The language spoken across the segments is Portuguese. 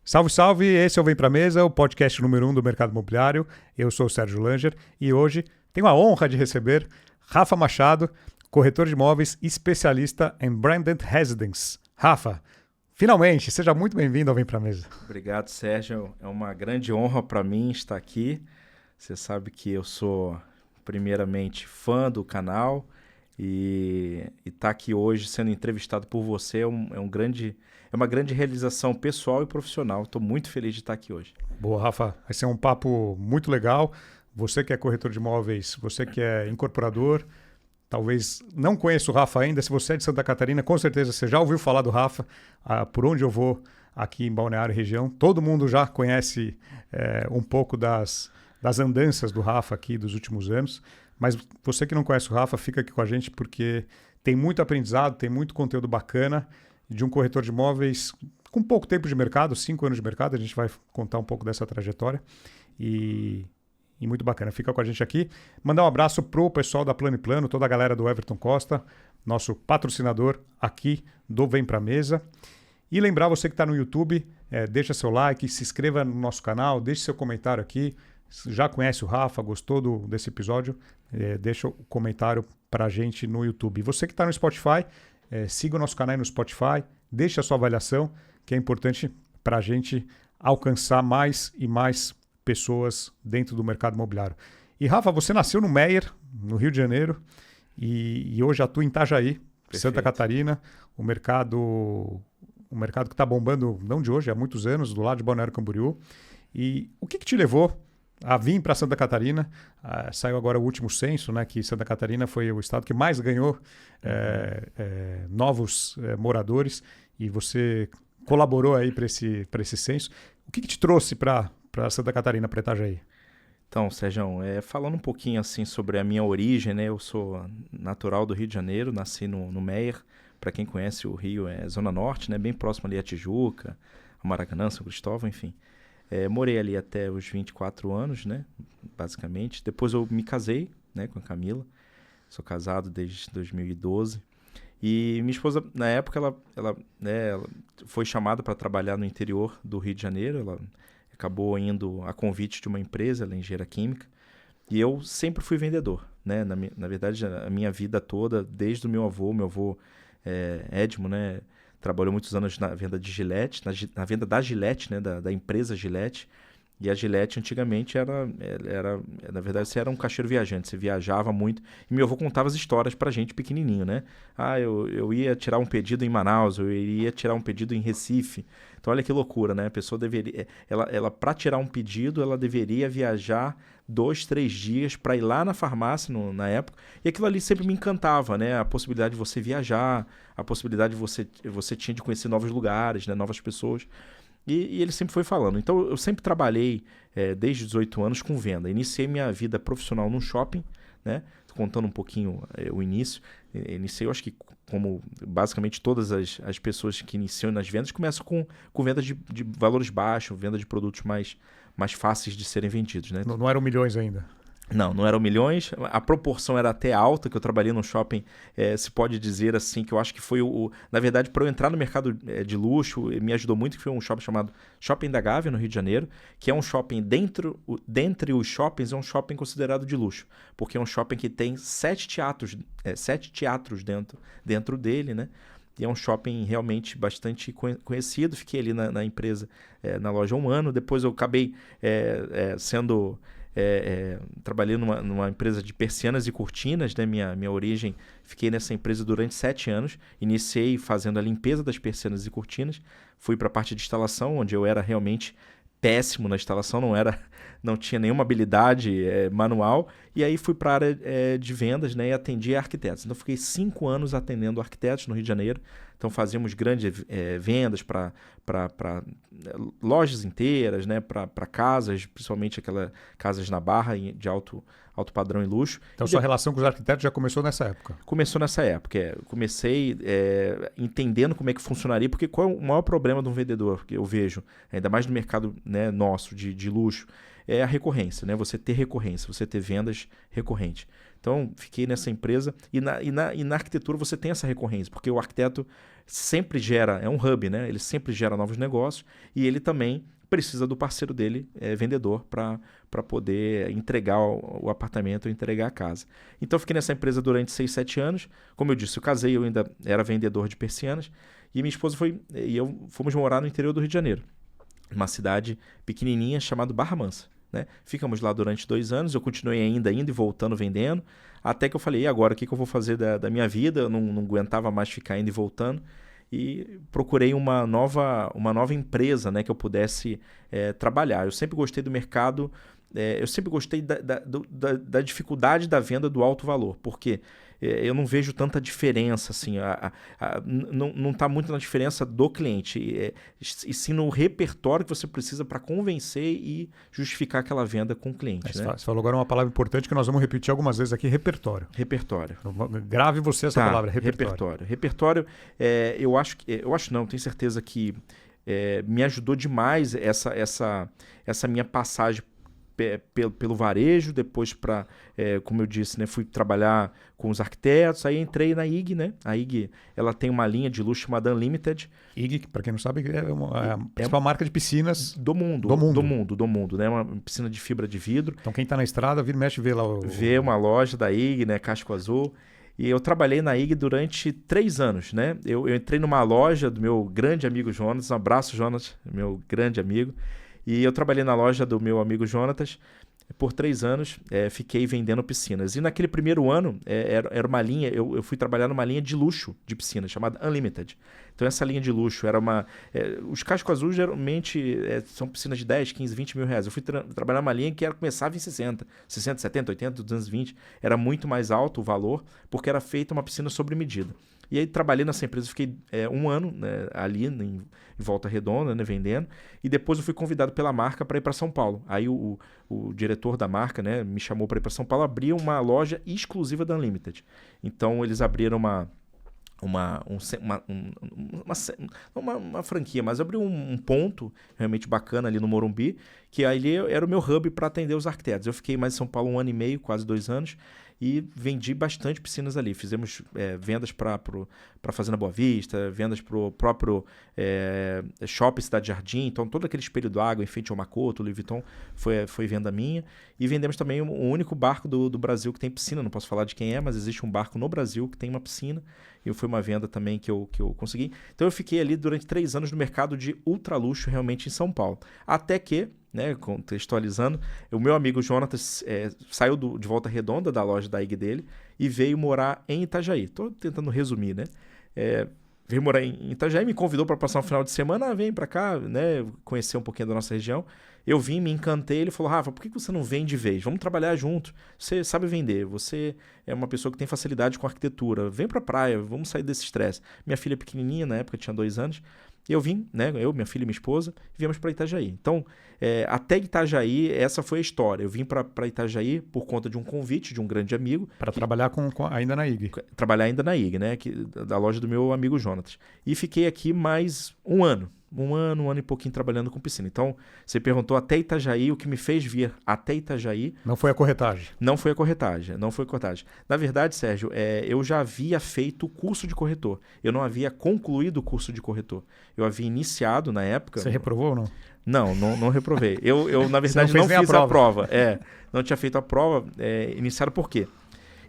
Salve, salve! Esse é o Vem Pra Mesa, o podcast número 1 do mercado imobiliário. Eu sou o Sérgio Langer e hoje tenho a honra de receber Rafa Machado, corretor de imóveis especialista em Branded Residence. Rafa, finalmente, seja muito bem-vindo ao Vem Pra Mesa. Obrigado, Sérgio. É uma grande honra para mim estar aqui. Você sabe que eu sou, primeiramente, fã do canal e estar aqui hoje sendo entrevistado por você é uma grande realização pessoal e profissional. Estou muito feliz de estar aqui hoje. Boa, Rafa. Vai ser um papo muito legal. Você que é corretor de imóveis, você que é incorporador, talvez não conheça o Rafa ainda. Se você é de Santa Catarina, com certeza você já ouviu falar do Rafa. Por onde eu vou aqui em Balneário e região, todo mundo já conhece um pouco das andanças do Rafa aqui dos últimos anos. Mas você que não conhece o Rafa, fica aqui com a gente porque tem muito aprendizado, tem muito conteúdo bacana de um corretor de imóveis com pouco tempo de mercado, 5 anos de mercado. A gente vai contar um pouco dessa trajetória e muito bacana. Fica com a gente aqui. Mandar um abraço pro pessoal da Plano e Plano, toda a galera do Everton Costa, nosso patrocinador aqui do Vem Pra Mesa. E lembrar você que está no YouTube, deixa seu like, se inscreva no nosso canal, deixe seu comentário aqui. Já conhece o Rafa, gostou desse episódio? Deixa o comentário para a gente no YouTube. E você que está no Spotify, siga o nosso canal no Spotify, deixe a sua avaliação, que é importante para a gente alcançar mais e mais pessoas dentro do mercado imobiliário. E Rafa, você nasceu no Meier, no Rio de Janeiro, e hoje atua em Itajaí, Perfeito. Santa Catarina, o mercado que está bombando, não de hoje, há muitos anos, do lado de Balneário Camboriú. E o que te levou a vir para Santa Catarina? Saiu agora o último censo, né, que Santa Catarina foi o estado que mais ganhou novos moradores, e você colaborou aí para esse censo. O que te trouxe para Santa Catarina, para Itajaí? Então, Sérgio, falando um pouquinho assim sobre a minha origem, né? Eu sou natural do Rio de Janeiro, nasci no Meier. Para quem conhece o Rio, é Zona Norte, né? Bem próximo ali a Tijuca, a Maracanã, São Cristóvão, enfim. Morei ali até os 24 anos, né? Basicamente. Depois eu me casei, né, com a Camila. Sou casado desde 2012. E minha esposa, na época, ela foi chamada para trabalhar no interior do Rio de Janeiro. Ela acabou indo a convite de uma empresa, ela é engenheira química. E eu sempre fui vendedor, né? Na verdade, a minha vida toda, desde o meu avô Edmo, né? Trabalhou muitos anos na venda de Gillette, na venda da Gillette, né? Da empresa Gillette. E a Gillette antigamente na verdade, você era um caixeiro viajante, você viajava muito. E meu avô contava as histórias pra gente pequenininho, né? Eu ia tirar um pedido em Manaus, eu iria tirar um pedido em Recife. Então olha que loucura, né? A pessoa deveria, ela para tirar um pedido, ela deveria viajar 2, 3 dias para ir lá na farmácia na época. E aquilo ali sempre me encantava, né? A possibilidade de você viajar, a possibilidade de você tinha de conhecer novos lugares, né? Novas pessoas. E ele sempre foi falando. Então, eu sempre trabalhei, desde 18 anos, com venda. Iniciei minha vida profissional num shopping, né? Contando um pouquinho o início. Iniciei, eu acho que como basicamente todas as pessoas que iniciam nas vendas, começam com venda de valores baixos, venda de produtos mais fáceis de serem vendidos, né? Não eram milhões ainda? Não eram milhões. A proporção era até alta, que eu trabalhei num shopping, se pode dizer assim, que eu acho que foi na verdade, para eu entrar no mercado de luxo, me ajudou muito, que foi um shopping chamado Shopping da Gávea, no Rio de Janeiro, que é um shopping dentre os shoppings, é um shopping considerado de luxo, porque é um shopping que tem 7 teatros dentro dele, né? E é um shopping realmente bastante conhecido. Fiquei ali na empresa, na loja há um ano. Depois eu acabei trabalhei numa empresa de persianas e cortinas, né? Minha origem, fiquei nessa empresa durante 7 anos. Iniciei fazendo a limpeza das persianas e cortinas. Fui para a parte de instalação, onde eu era realmente péssimo na instalação, não tinha nenhuma habilidade manual. E aí fui para a área de vendas, né? E atendi arquitetos. Então fiquei 5 anos atendendo arquitetos no Rio de Janeiro. Então fazíamos grandes vendas para lojas inteiras, né? Para casas, principalmente aquelas casas na Barra de alto padrão e luxo. Então sua relação com os arquitetos já começou nessa época? Começou nessa época. Comecei entendendo como é que funcionaria, porque qual é o maior problema de um vendedor que eu vejo, ainda mais no mercado, né, nosso de luxo, é a recorrência, né? Você ter recorrência, você ter vendas recorrentes. Então, fiquei nessa empresa. E na arquitetura você tem essa recorrência, porque o arquiteto sempre gera, é um hub, né? Ele sempre gera novos negócios e ele também precisa do parceiro dele, vendedor, para poder entregar o apartamento, entregar a casa. Então, eu fiquei nessa empresa durante 6, 7 anos. Como eu disse, eu casei, eu ainda era vendedor de persianas. E minha esposa e eu fomos morar no interior do Rio de Janeiro, uma cidade pequenininha chamada Barra Mansa. Né? Ficamos lá durante 2 anos, eu continuei ainda indo e voltando vendendo, até que eu falei, e agora o que eu vou fazer da minha vida? Eu não aguentava mais ficar indo e voltando. E procurei uma nova empresa, né, que eu pudesse trabalhar. Eu sempre gostei do mercado, eu sempre gostei da dificuldade da venda do alto valor, porque eu não vejo tanta diferença, assim, não está muito na diferença do cliente, e sim no repertório que você precisa para convencer e justificar aquela venda com o cliente. Né? Você falou agora uma palavra importante que nós vamos repetir algumas vezes aqui, repertório. Repertório. Grave você essa palavra, repertório. Repertório, eu acho não, tenho certeza que me ajudou demais essa minha passagem pelo varejo, depois como eu disse, né, fui trabalhar com os arquitetos, aí entrei na IG, né? A IG, ela tem uma linha de luxo chamada Unlimited. IG, para quem não sabe, é a principal marca de piscinas do mundo, né? Uma piscina de fibra de vidro. Então quem está na estrada, vira e mexe, vê lá vê uma loja da IG, né, Casco Azul. E eu trabalhei na IG durante 3 anos, né? Eu entrei numa loja do meu grande amigo Jonas, um abraço, Jonas, meu grande amigo. E eu trabalhei na loja do meu amigo Jonatas por 3 anos, fiquei vendendo piscinas. E naquele primeiro ano, era uma linha, eu fui trabalhar numa linha de luxo de piscinas, chamada Unlimited. Então essa linha de luxo era os Casco Azul geralmente são piscinas de 10, 15, 20 mil reais. Eu fui trabalhar numa linha que começava em 60, 70, 80, 220. Era muito mais alto o valor, porque era feita uma piscina sobre medida. E aí trabalhei nessa empresa, fiquei 1 ano, né, ali em Volta Redonda, né, vendendo. E depois eu fui convidado pela marca para ir para São Paulo. Aí o diretor da marca, né, me chamou para ir para São Paulo, abriu uma loja exclusiva da Unlimited. Então eles abriram uma franquia, mas abriu um ponto realmente bacana ali no Morumbi, que ali era o meu hub para atender os arquitetos. Eu fiquei mais em São Paulo 1 ano e meio, quase 2 anos, e vendi bastante piscinas ali. Fizemos vendas para a Fazenda Boa Vista, vendas para o próprio Shopping Cidade Jardim. Então, todo aquele espelho do água, enfeite Makoto, Louis Vuitton, foi venda minha. E vendemos também o único barco do Brasil que tem piscina. Não posso falar de quem é, mas existe um barco no Brasil que tem uma piscina. E foi uma venda também que eu consegui. Então, eu fiquei ali durante 3 anos no mercado de ultraluxo realmente em São Paulo. Até que, né, contextualizando, o meu amigo Jonatas saiu de Volta Redonda, da loja da IG dele, e veio morar em Itajaí. Estou tentando resumir, né? Veio morar em Itajaí, me convidou para passar um final de semana, vem para cá, né, conhecer um pouquinho da nossa região. Eu vim, me encantei, ele falou, Rafa, por que você não vem de vez? Vamos trabalhar junto. Você sabe vender, você é uma pessoa que tem facilidade com arquitetura. Vem para a praia, vamos sair desse estresse. Minha filha pequenininha, na época tinha 2 anos, e eu vim, né, minha filha e minha esposa, viemos para Itajaí. Então, até Itajaí, essa foi a história. Eu vim para Itajaí por conta de um convite de um grande amigo. Para trabalhar ainda na IG. Trabalhar ainda na IG, né, da loja do meu amigo Jonatas. E fiquei aqui mais 1 ano. 1 ano e pouquinho trabalhando com piscina. Então, você perguntou até Itajaí, o que me fez vir até Itajaí... Não foi a corretagem. Não foi a corretagem. Na verdade, Sérgio, eu já havia feito o curso de corretor. Eu não havia concluído o curso de corretor. Eu havia iniciado na época... Você reprovou ou não? Não reprovei. Eu na verdade, não fiz a prova. Não tinha feito a prova. Iniciado por quê?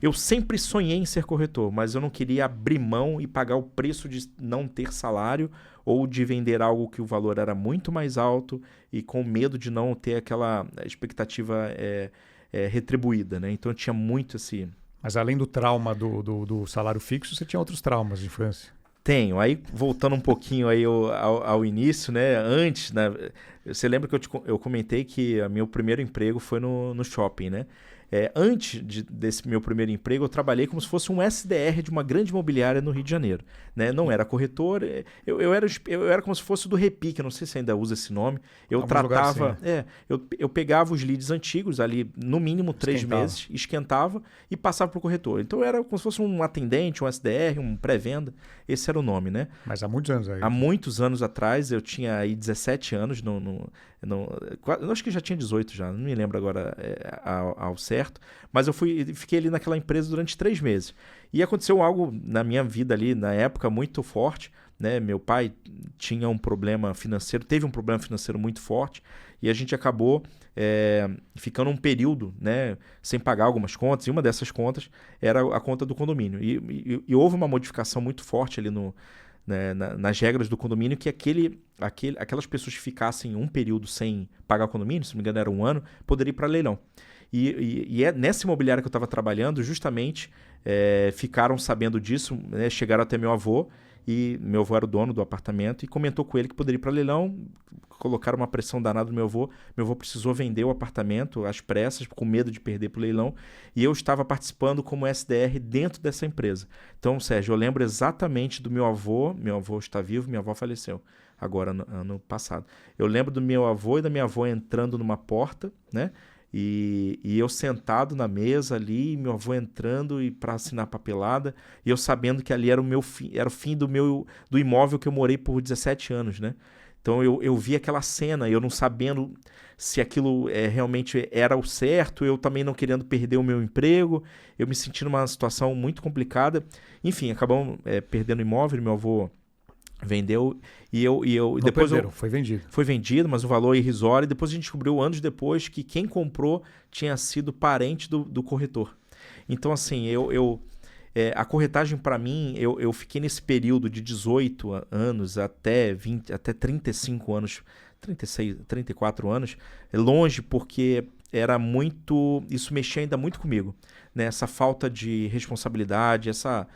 Eu sempre sonhei em ser corretor, mas eu não queria abrir mão e pagar o preço de não ter salário ou de vender algo que o valor era muito mais alto e com medo de não ter aquela expectativa retribuída, né? Então eu tinha muito esse... Mas além do trauma do salário fixo, você tinha outros traumas de infância? Tenho. Aí, voltando um pouquinho aí ao início, né? Antes, né? Você lembra que eu comentei que o meu primeiro emprego foi no shopping, né? Antes desse meu primeiro emprego, eu trabalhei como se fosse um SDR de uma grande imobiliária no Rio de Janeiro. Né? Não era corretor, eu era como se fosse do Repique, não sei se ainda usa esse nome. Eu tratava... Eu pegava os leads antigos ali, no mínimo 3 meses, esquentava e passava para o corretor. Então eu era como se fosse um atendente, um SDR, um pré-venda. Esse era o nome, né? Mas há muitos anos aí. Há muitos anos atrás, eu tinha aí 17 anos, eu acho que já tinha 18 já, não me lembro agora ao certo. certo, mas eu fiquei ali naquela empresa durante 3 meses. E aconteceu algo na minha vida ali, na época, muito forte, né? Meu pai tinha um problema financeiro, teve um problema financeiro muito forte, e a gente acabou ficando um período, né, sem pagar algumas contas, e uma dessas contas era a conta do condomínio. E houve uma modificação muito forte ali nas regras do condomínio, que aquelas pessoas que ficassem um período sem pagar o condomínio, se não me engano era 1 ano, poderiam ir para leilão. E nessa imobiliária que eu estava trabalhando, justamente ficaram sabendo disso, né, chegaram até meu avô, e meu avô era o dono do apartamento, e comentou com ele que poderia ir para leilão. Colocaram uma pressão danada no meu avô. Meu avô precisou vender o apartamento às pressas, com medo de perder para o leilão, e eu estava participando como SDR dentro dessa empresa. Então, Sérgio, eu lembro exatamente do meu avô está vivo, minha avó faleceu agora, ano passado. Eu lembro do meu avô e da minha avó entrando numa porta, né? E eu sentado na mesa ali, meu avô entrando para assinar a papelada, e eu sabendo que ali era o fim do imóvel que eu morei por 17 anos, né? Então eu vi aquela cena, eu não sabendo se aquilo realmente era o certo, eu também não querendo perder o meu emprego, eu me senti numa situação muito complicada. Enfim, acabamos perdendo o imóvel, meu avô vendeu e Não depois perderam, foi vendido. Foi vendido, mas o valor é irrisório. Depois a gente descobriu anos depois que quem comprou tinha sido parente do corretor. Então, assim, a corretagem para mim, eu fiquei nesse período de 18 anos até 35 anos, 36, 34 anos, longe, porque era muito. Isso mexia ainda muito comigo, né? Essa falta de responsabilidade, essa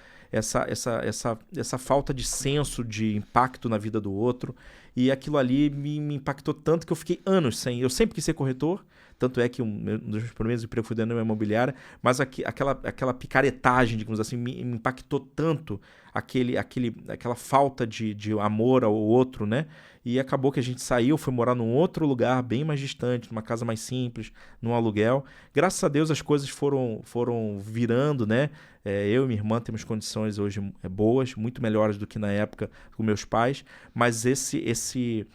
falta de senso de impacto na vida do outro, e aquilo ali me impactou tanto que eu fiquei anos sem. Eu sempre quis ser corretor, tanto é que um dos meus primeiros empregos foi dentro da imobiliária, mas aquela picaretagem, digamos assim, me impactou tanto, aquela falta de amor ao outro, né? E acabou que a gente saiu, foi morar num outro lugar bem mais distante, numa casa mais simples, num aluguel. Graças a Deus as coisas foram virando, né? Eu e minha irmã temos condições hoje boas, muito melhores do que na época com meus pais, mas esse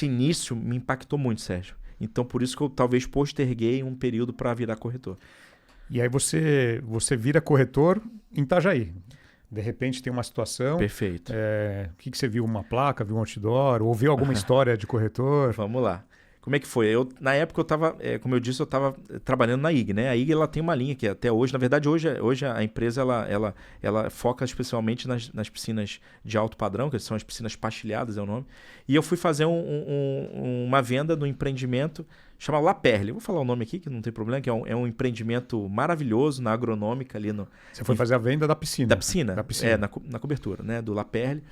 início me impactou muito, Sérgio. Então, por isso que eu talvez posterguei um período para virar corretor. E aí você vira corretor em Itajaí. De repente tem uma situação. Perfeito. O que você viu? Uma placa, viu um outdoor? Ouviu alguma história de corretor? Vamos lá. Como é que foi? Na época eu estava, como eu disse, eu estava trabalhando na IG, né? A IG ela tem uma linha que até hoje, na verdade hoje a empresa ela foca especialmente nas piscinas de alto padrão, que são as piscinas pastilhadas, é o nome. E eu fui fazer uma venda no empreendimento chamado La Perle. Vou falar o nome aqui, que não tem problema, que é um empreendimento maravilhoso na agronômica ali no... Você foi fazer a venda da piscina? Da piscina. Na cobertura, né? Do La Perle.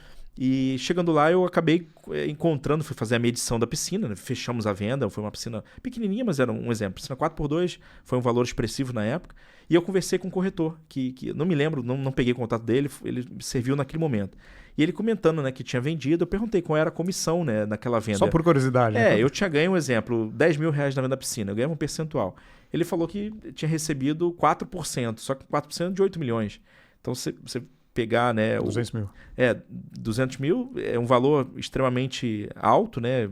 E chegando lá, eu acabei encontrando, fui fazer a medição da piscina, né? Fechamos a venda, foi uma piscina pequenininha, mas era um exemplo. Piscina 4x2, foi um valor expressivo na época. E eu conversei com um corretor, que não me lembro, não peguei contato dele, ele me serviu naquele momento. E ele comentando, né, que tinha vendido, eu perguntei qual era a comissão, né, naquela venda. Só por curiosidade. Né? Eu tinha ganho, um exemplo, R$10 mil na venda da piscina, eu ganhava um percentual. Ele falou que tinha recebido 4%, só que 4% de 8 milhões. Então, você pegar, né... 200 mil. 200 mil é um valor extremamente alto, né?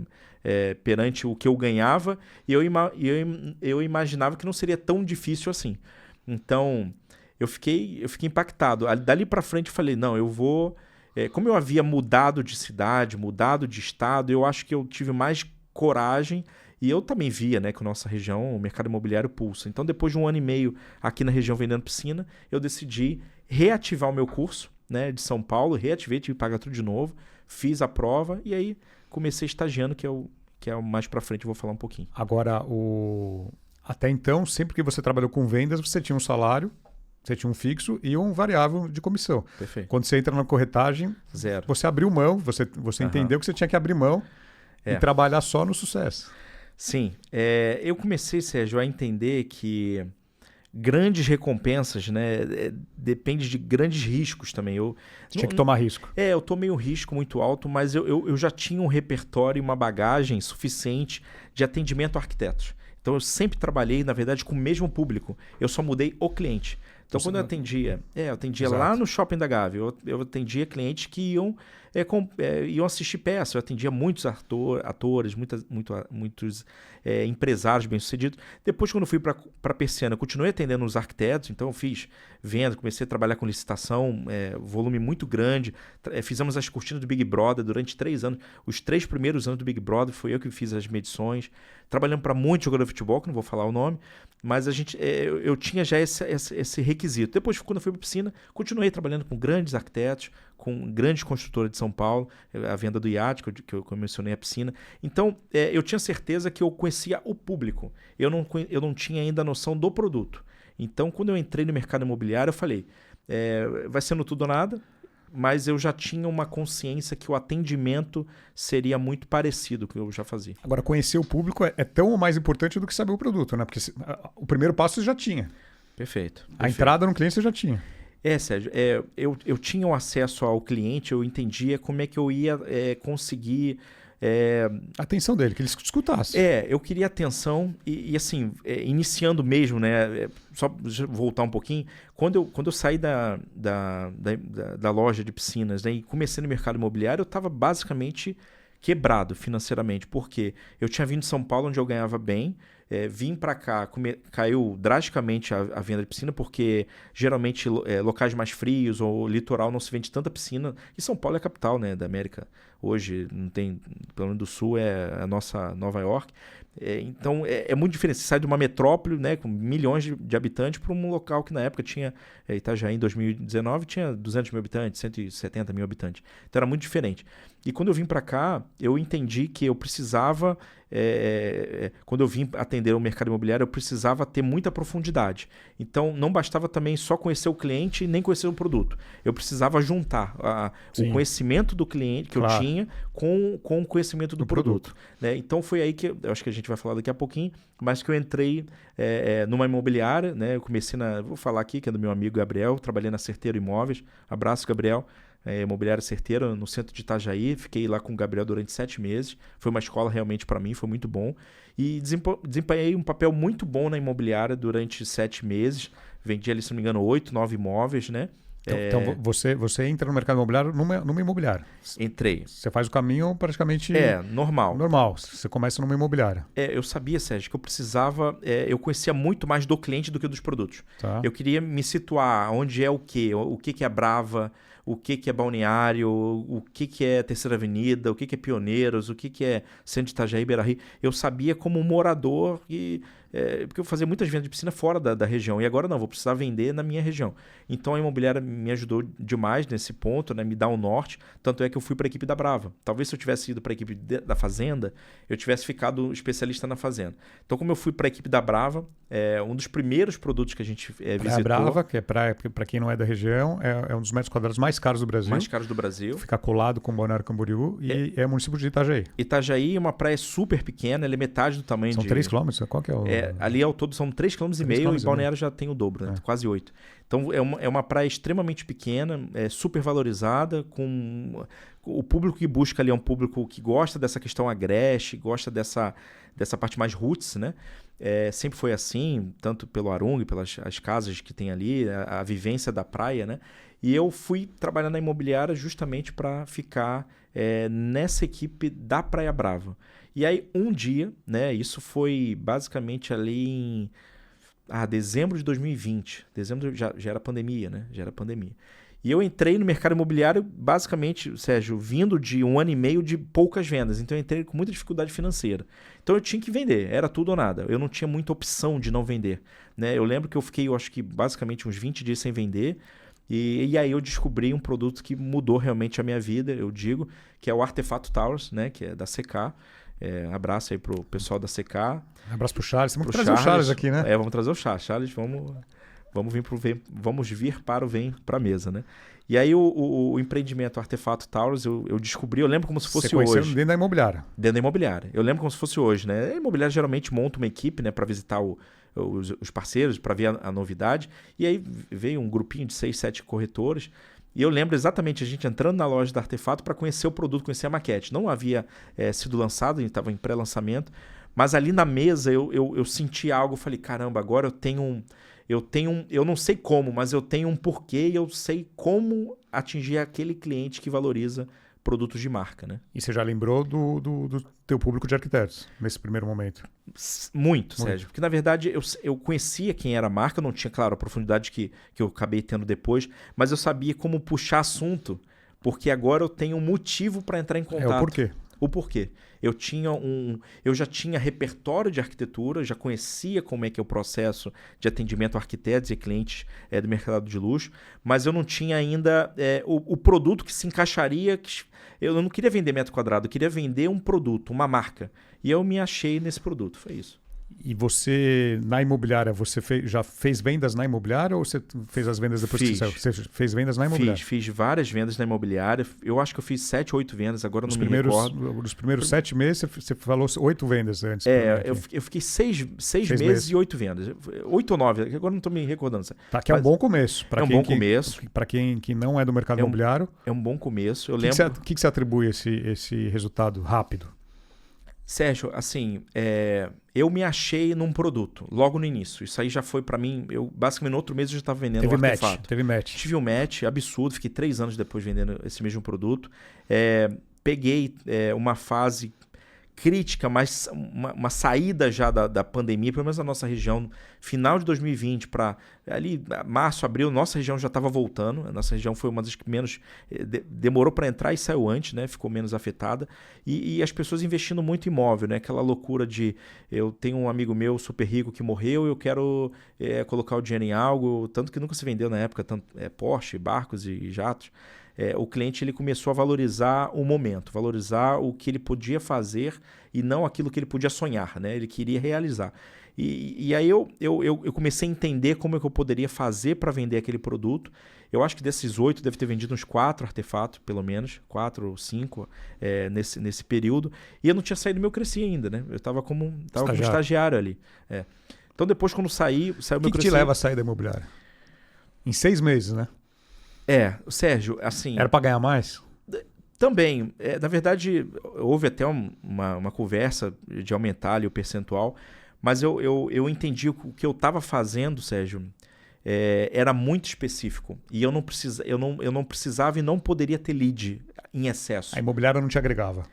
Perante o que eu ganhava, e eu imaginava que não seria tão difícil assim. Então, eu fiquei impactado. Dali para frente eu falei, não, eu vou... como eu havia mudado de cidade, mudado de estado, eu acho que eu tive mais coragem, e eu também via, né, que a nossa região, o mercado imobiliário pulsa. Então, depois de 1 ano e meio aqui na região vendendo piscina, eu decidi reativar o meu curso, né, de São Paulo, reativei, tive que pagar tudo de novo, fiz a prova e aí comecei estagiando, que é o mais para frente, eu vou falar um pouquinho. Agora, até então, sempre que você trabalhou com vendas, você tinha um salário, você tinha um fixo e um variável de comissão. Perfeito. Quando você entra na corretagem, zero. Você abriu mão, você entendeu que você tinha que abrir mão e trabalhar só no sucesso. Sim. Eu comecei, Sérgio, a entender que grandes recompensas, né, depende de grandes riscos também. Você tinha que tomar risco. Eu tomei um risco muito alto, mas eu já tinha um repertório e uma bagagem suficiente de atendimento a arquitetos. Então, eu sempre trabalhei, na verdade, com o mesmo público. Eu só mudei o cliente. Então, quando eu atendia lá no Shopping da Gávea, eu atendia clientes que iam iam assistir peças. Eu atendia muitos atores, muitos empresários bem-sucedidos. Depois, quando eu fui para a Persiana, eu continuei atendendo os arquitetos, então eu fiz venda, comecei a trabalhar com licitação, volume muito grande. Fizemos as cortinas do Big Brother durante 3 anos. Os 3 primeiros anos do Big Brother foi eu que fiz as medições. Trabalhando para muitos jogadores de futebol, que não vou falar o nome, mas eu tinha já esse requisito. Depois, quando eu fui para a piscina, continuei trabalhando com grandes arquitetos, com grandes construtoras de São Paulo, a venda do iate, que eu mencionei a piscina. Então, eu tinha certeza que eu conhecia o público. Eu não tinha ainda a noção do produto. Então, quando eu entrei no mercado imobiliário, eu falei, vai ser no tudo ou nada, mas eu já tinha uma consciência que o atendimento seria muito parecido com o que eu já fazia. Agora, conhecer o público é tão ou mais importante do que saber o produto, né? Porque o primeiro passo você já tinha. Perfeito. A entrada no cliente você já tinha. Sérgio, eu tinha o acesso ao cliente, eu entendia como é que eu ia conseguir... A atenção dele, que ele escutasse. Eu queria atenção e assim, iniciando mesmo, né? Só voltar um pouquinho, quando eu saí da loja de piscinas, né, e comecei no mercado imobiliário, eu estava basicamente quebrado financeiramente, porque eu tinha vindo de São Paulo, onde eu ganhava bem, vim para cá, caiu drasticamente a venda de piscina, porque geralmente locais mais frios ou litoral não se vende tanta piscina. E São Paulo é a capital, né, da América. Hoje, não tem, pelo menos do Sul, é a nossa Nova York. Então, é muito diferente. Você sai de uma metrópole, né, com milhões de habitantes para um local que na época tinha, Itajaí em 2019, tinha 200 mil habitantes, 170 mil habitantes. Então, era muito diferente. E quando eu vim para cá, eu entendi que eu precisava, quando eu vim atender o mercado imobiliário, eu precisava ter muita profundidade. Então, não bastava também só conhecer o cliente e nem conhecer o produto. Eu precisava juntar o conhecimento do cliente que eu tinha com o conhecimento do produto. Né? Então, foi aí que, eu acho que a gente vai falar daqui a pouquinho, mas que eu entrei numa imobiliária, né? Eu comecei vou falar aqui, que é do meu amigo Gabriel, trabalhei na Certeiro Imóveis. Abraço, Gabriel. Imobiliária Certeira, no centro de Itajaí. Fiquei lá com o Gabriel durante 7 meses. Foi uma escola realmente para mim, foi muito bom. E desempenhei um papel muito bom na imobiliária durante 7 meses. Vendi ali, se não me engano, 8, 9 imóveis, né? Então você entra no mercado imobiliário numa imobiliária. Entrei. Você faz o caminho praticamente... normal. Normal. Você começa numa imobiliária. Eu sabia, Sérgio, que eu precisava... eu conhecia muito mais do cliente do que dos produtos. Tá. Eu queria me situar onde é o que é Brava, o que é Balneário, o que é Terceira Avenida, o que é Pioneiros, o que é Centro de Itajaí, Beira-Rio. Eu sabia como morador porque eu fazia muitas vendas de piscina fora da região. E agora não, vou precisar vender na minha região. Então a imobiliária me ajudou demais nesse ponto, né, me dá um norte. Tanto é que eu fui para a equipe da Brava. Talvez se eu tivesse ido para a equipe da Fazenda, eu tivesse ficado especialista na Fazenda. Então como eu fui para a equipe da Brava, um dos primeiros produtos que a gente visitou... A Brava, que é para quem não é da região, é um dos metros quadrados mais caros do Brasil. Mais caros do Brasil. Fica colado com Balneário Camboriú e é o município de Itajaí. Itajaí é uma praia super pequena, ela é metade do tamanho São 3 quilômetros? Qual que é o... ali ao todo são 3,5 km e Balneário já tem o dobro, né? Quase 8. Então é uma praia extremamente pequena, super valorizada, com o público que busca ali é um público que gosta dessa questão agreste, gosta dessa parte mais roots, né? Sempre foi assim, tanto pelo Arung, pelas as casas que tem ali, a vivência da praia, né? E eu fui trabalhar na imobiliária justamente para ficar nessa equipe da Praia Brava. E aí, um dia, né? Isso foi basicamente ali em dezembro de 2020. Dezembro já era pandemia, né? Já era pandemia. E eu entrei no mercado imobiliário, basicamente, Sérgio, vindo de 1 ano e meio de poucas vendas. Então, eu entrei com muita dificuldade financeira. Então, eu tinha que vender. Era tudo ou nada. Eu não tinha muita opção de não vender. Né? Eu lembro que eu fiquei, acho que, basicamente, uns 20 dias sem vender. E aí eu descobri um produto que mudou realmente a minha vida, eu digo, que é o Artefato Towers, né? Que é da CK. Abraço aí pro pessoal da CK. Abraço pro Charles. Vamos trazer o Charles aqui, né? Vamos trazer o Charles. Charles, vamos vir para o Vem para a mesa, né? E aí o empreendimento Artefato Towers eu descobri, eu lembro como se fosse hoje. Você dentro da imobiliária. Dentro da imobiliária. Eu lembro como se fosse hoje, né? A imobiliária geralmente monta uma equipe, né, para visitar os parceiros, para ver a novidade. E aí veio um grupinho de 6, 7 corretores. E eu lembro exatamente a gente entrando na loja da Artefato para conhecer o produto, conhecer a maquete. Não havia sido lançado, a gente estava em pré-lançamento. Mas ali na mesa eu senti algo, falei, caramba, agora eu não sei como, mas eu tenho um porquê e eu sei como atingir aquele cliente que valoriza produtos de marca, né? E você já lembrou do teu público de arquitetos nesse primeiro momento? Muito, Sérgio. Porque, na verdade, eu conhecia quem era a marca, não tinha, claro, a profundidade que eu acabei tendo depois, mas eu sabia como puxar assunto, porque agora eu tenho um motivo para entrar em contato. O porquê. O porquê. Eu já tinha repertório de arquitetura, já conhecia como é que é o processo de atendimento a arquitetos e clientes do mercado de luxo, mas eu não tinha ainda o produto que se encaixaria. Eu não queria vender metro quadrado, eu queria vender um produto, uma marca. E eu me achei nesse produto, foi isso. E você, na imobiliária, já fez vendas na imobiliária ou você fez as vendas depois que você saiu? Você fez vendas na imobiliária? Fiz várias vendas na imobiliária. Eu acho que eu fiz 7 ou 8 vendas, agora não me recordo. Nos primeiros 7 meses, você falou 8 vendas antes. Eu fiquei 6 meses e 8 vendas. 8 ou 9, agora não estou me recordando. Tá, que é um bom começo. Começo. Para quem não é do mercado imobiliário. É um bom começo. O que você atribui esse resultado rápido? Sérgio, assim, eu me achei num produto logo no início. Isso aí já foi para mim. Basicamente, no outro mês eu já estava vendendo um artefato. Teve match. Tive um match absurdo. Fiquei 3 anos depois vendendo esse mesmo produto. Peguei uma fase crítica, mas uma saída já da pandemia, pelo menos na nossa região, final de 2020 para ali março, abril, nossa região já estava voltando. A nossa região foi uma das que menos demorou para entrar e saiu antes, né? Ficou menos afetada. E as pessoas investindo muito em imóvel, né? Aquela loucura de eu tenho um amigo meu super rico que morreu, eu quero colocar o dinheiro em algo, tanto que nunca se vendeu na época, Porsche, barcos e jatos. O cliente ele começou a valorizar o momento, valorizar o que ele podia fazer e não aquilo que ele podia sonhar, né? Ele queria realizar. E aí eu comecei a entender como é que eu poderia fazer para vender aquele produto. Eu acho que desses 8, deve ter vendido uns 4 artefatos, pelo menos, 4 ou 5 nesse período. E eu não tinha saído do meu Cresci ainda, né? Eu estava como estagiário ali. Então depois, quando saiu meu Cresci... O que te leva a sair da imobiliária? Em 6 meses, né? Sérgio, assim... Era para ganhar mais? Também. Na verdade, houve até uma conversa de aumentar ali o percentual, mas eu entendi o que eu estava fazendo, Sérgio, era muito específico. E eu não precisava e não poderia ter lead em excesso. A imobiliária não te agregava?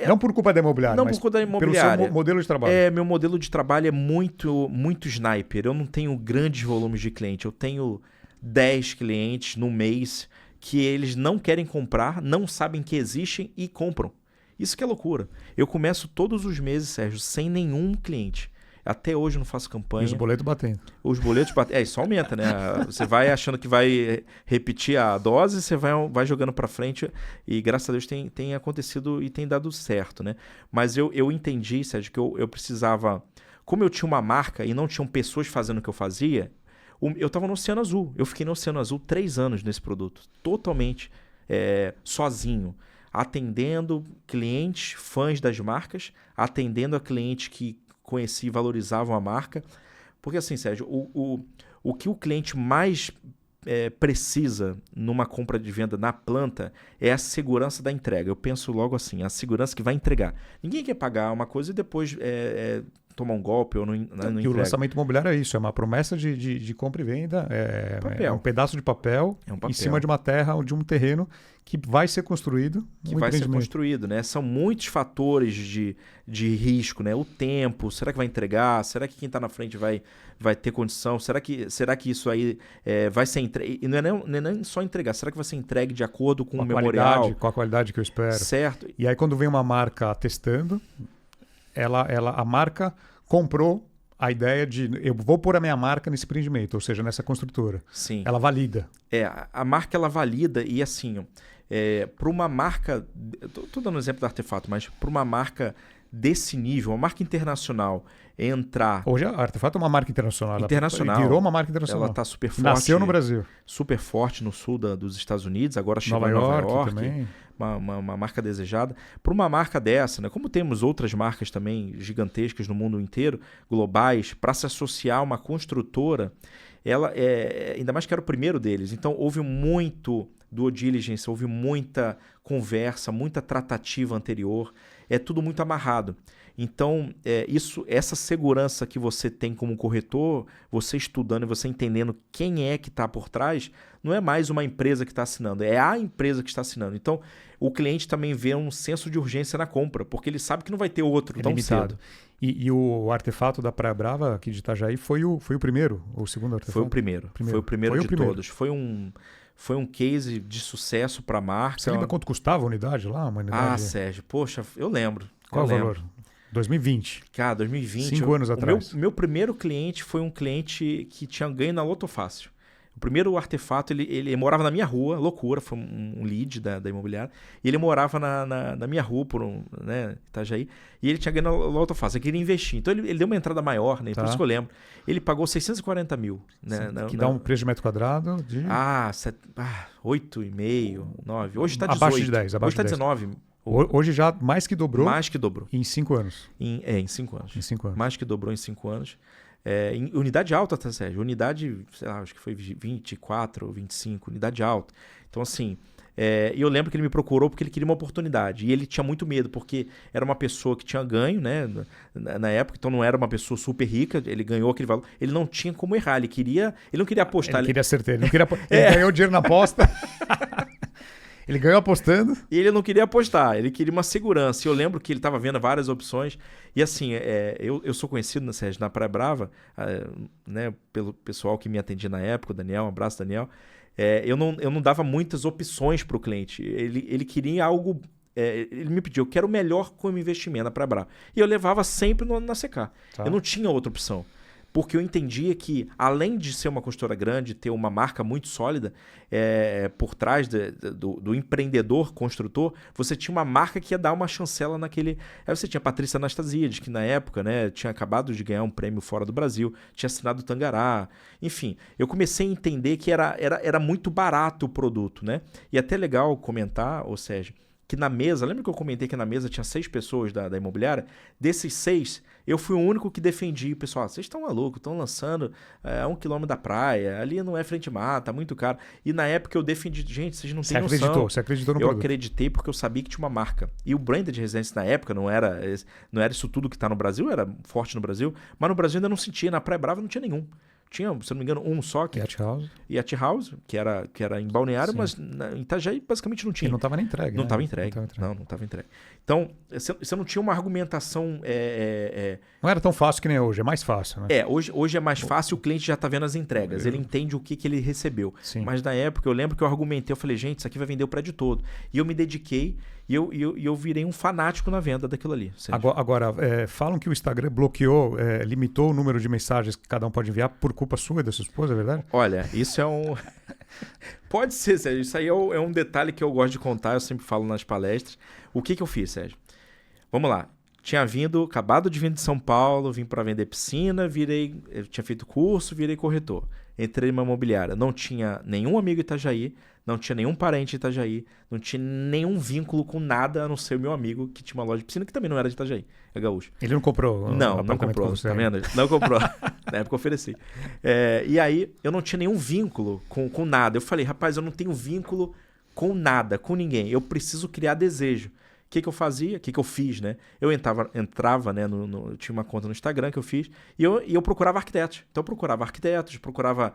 Não por culpa da imobiliária, mas por culpa da imobiliária. Pelo seu modelo de trabalho. Meu modelo de trabalho é muito, muito sniper. Eu não tenho grandes volumes de cliente. Eu tenho 10 clientes no mês que eles não querem comprar, não sabem que existem e compram. Isso que é loucura. Eu começo todos os meses, Sérgio, sem nenhum cliente. Até hoje eu não faço campanha. E os boletos batendo. Os boletos batendo. Isso aumenta, né? Você vai achando que vai repetir a dose, você vai jogando para frente e graças a Deus tem acontecido e tem dado certo, né? Mas eu entendi, Sérgio, que eu precisava... Como eu tinha uma marca e não tinham pessoas fazendo o que eu fazia, eu estava no Oceano Azul. Eu fiquei no Oceano Azul 3 anos nesse produto. Totalmente sozinho. Atendendo clientes, fãs das marcas, atendendo a clientes que conheci e valorizavam a marca. Porque assim, Sérgio, o que o cliente mais precisa numa compra de venda na planta é a segurança da entrega. Eu penso logo assim, a segurança que vai entregar. Ninguém quer pagar uma coisa e depois tomar um golpe ou não entrega. E o lançamento imobiliário é isso, é uma promessa de compra e venda, é um pedaço de papel, em cima de uma terra ou de um terreno que vai ser construído. Que vai ser construído, né? São muitos fatores de risco, né? O tempo, será que vai entregar? Será que quem está na frente vai ter condição? Será que isso aí vai ser entregue? E não é nem só entregar, será que vai ser entregue de acordo com o memorial? Com a qualidade que eu espero. Certo. E aí quando vem uma marca testando, a marca comprou a ideia de eu vou pôr a minha marca nesse empreendimento, ou seja, nessa construtora. Sim. Ela valida. A marca ela valida e assim, para uma marca, estou dando um exemplo do artefato, mas para uma marca desse nível, uma marca internacional entrar... Hoje a Artefato é uma marca internacional. Internacional. Ela virou uma marca internacional. Ela está super forte. Nasceu no Brasil. Super forte no sul dos Estados Unidos, agora chegou Nova em Nova York York. Também. Uma marca desejada. Para uma marca dessa, né, como temos outras marcas também gigantescas no mundo inteiro, globais, para se associar a uma construtora, ela ainda mais que era o primeiro deles. Então houve muito due diligence, houve muita conversa, muita tratativa anterior. é tudo muito amarrado. Então, essa segurança que você tem como corretor, você estudando e você entendendo quem é que está por trás, não é mais uma empresa que está assinando, é a empresa que está assinando. Então, o cliente também vê um senso de urgência na compra, porque ele sabe que não vai ter outro tão cedo. E o artefato da Praia Brava, aqui de Itajaí, foi o primeiro, ou o segundo artefato? Foi o primeiro. Foi o primeiro de todos. Foi um case de sucesso para a marca. Você lembra quanto custava a unidade lá? Uma unidade... Sérgio, poxa, eu lembro. Qual o valor? 2020. Cara, 2020. 5 anos atrás. O meu primeiro cliente foi um cliente que tinha ganho na Loto Fácil. O primeiro artefato, ele morava na minha rua, loucura, foi um lead da imobiliária. E ele morava na minha rua, Itajaí, e ele tinha ganho na Loto Fácil, ele queria investir. Então ele deu uma entrada maior, né? Por isso que eu lembro. Ele pagou 640 mil. Né? Que dá um preço de metro quadrado de... 8,5, 9. Hoje está 18. Abaixo de 10. Hoje está 19. Hoje já mais que dobrou. Mais que dobrou. Em 5 anos. Em 5 anos. Em 5 anos. Mais que dobrou em 5 anos. Em unidade alta, tá, Sérgio? Unidade, sei lá, acho que foi 24 ou 25, unidade alta. Então, assim, eu lembro que ele me procurou porque ele queria uma oportunidade. E ele tinha muito medo, porque era uma pessoa que tinha ganho, né? Na época, então não era uma pessoa super rica, ele ganhou aquele valor. Ele não tinha como errar, ele não queria apostar. Ele queria certeza, ele ganhou dinheiro na aposta. Ele ganhou apostando. E ele não queria apostar, ele queria uma segurança. E eu lembro que ele estava vendo várias opções. E assim, eu sou conhecido, Sérgio, na Praia Brava, né, pelo pessoal que me atendia na época, o Daniel, um abraço, Daniel. Eu não dava muitas opções para o cliente. Ele queria algo... ele me pediu, eu quero o melhor como investimento na Praia Brava. E eu levava sempre na CK. Eu não tinha outra opção. Porque eu entendia que, além de ser uma consultora grande, ter uma marca muito sólida por trás do empreendedor construtor, você tinha uma marca que ia dar uma chancela naquele... Aí você tinha a Patrícia Anastasiades, que na época, né, tinha acabado de ganhar um prêmio fora do Brasil, tinha assinado o Tangará. Enfim, eu comecei a entender que era muito barato o produto, né? E até legal comentar, Sérgio, que na mesa, lembra que eu comentei que na mesa tinha 6 pessoas da imobiliária? Desses 6, eu fui o único que defendi. Pessoal, vocês estão malucos, estão lançando a 1 quilômetro da praia, ali não é frente mar, tá muito caro. E na época eu defendi, gente, vocês não têm noção. Você acreditou no produto? Eu acreditei porque eu sabia que tinha uma marca. E o branded residência na época não era isso tudo que está no Brasil, era forte no Brasil, mas no Brasil ainda não sentia, na Praia Brava não tinha nenhum. Tinha, se não me engano, um só. Yacht House, que era em Balneário, sim, mas em Itajaí basicamente não tinha. E não estava nem entregue. Não estava entregue. Não estava entregue. Então, você não tinha uma argumentação... Não era tão fácil que nem hoje, é mais fácil, né? Hoje é mais fácil, o cliente já está vendo as entregas, ele entende o que ele recebeu. Sim. Mas na época, eu lembro que eu argumentei, eu falei, gente, isso aqui vai vender o prédio todo. E eu me dediquei e eu virei um fanático na venda daquilo ali. Agora falam que o Instagram bloqueou, limitou o número de mensagens que cada um pode enviar por culpa sua e da sua esposa, é verdade? Olha, isso é um... Pode ser, Sérgio. Isso aí é um detalhe que eu gosto de contar, eu sempre falo nas palestras. O que eu fiz, Sérgio? Vamos lá. Acabado de vir de São Paulo, vim para vender piscina, eu tinha feito curso, virei corretor. Entrei numa imobiliária. Não tinha nenhum amigo em Itajaí, não tinha nenhum parente em Itajaí, não tinha nenhum vínculo com nada, a não ser o meu amigo que tinha uma loja de piscina, que também não era de Itajaí, é gaúcho. Ele não comprou? Não comprou, tá vendo? Não comprou. Na época eu ofereci. E aí, eu não tinha nenhum vínculo com nada. Eu falei, rapaz, eu não tenho vínculo com nada, com ninguém. Eu preciso criar desejo. O que eu fazia? O que eu fiz, né? Eu entrava, né? Eu tinha uma conta no Instagram que eu fiz e eu procurava arquitetos. Então eu procurava arquitetos, procurava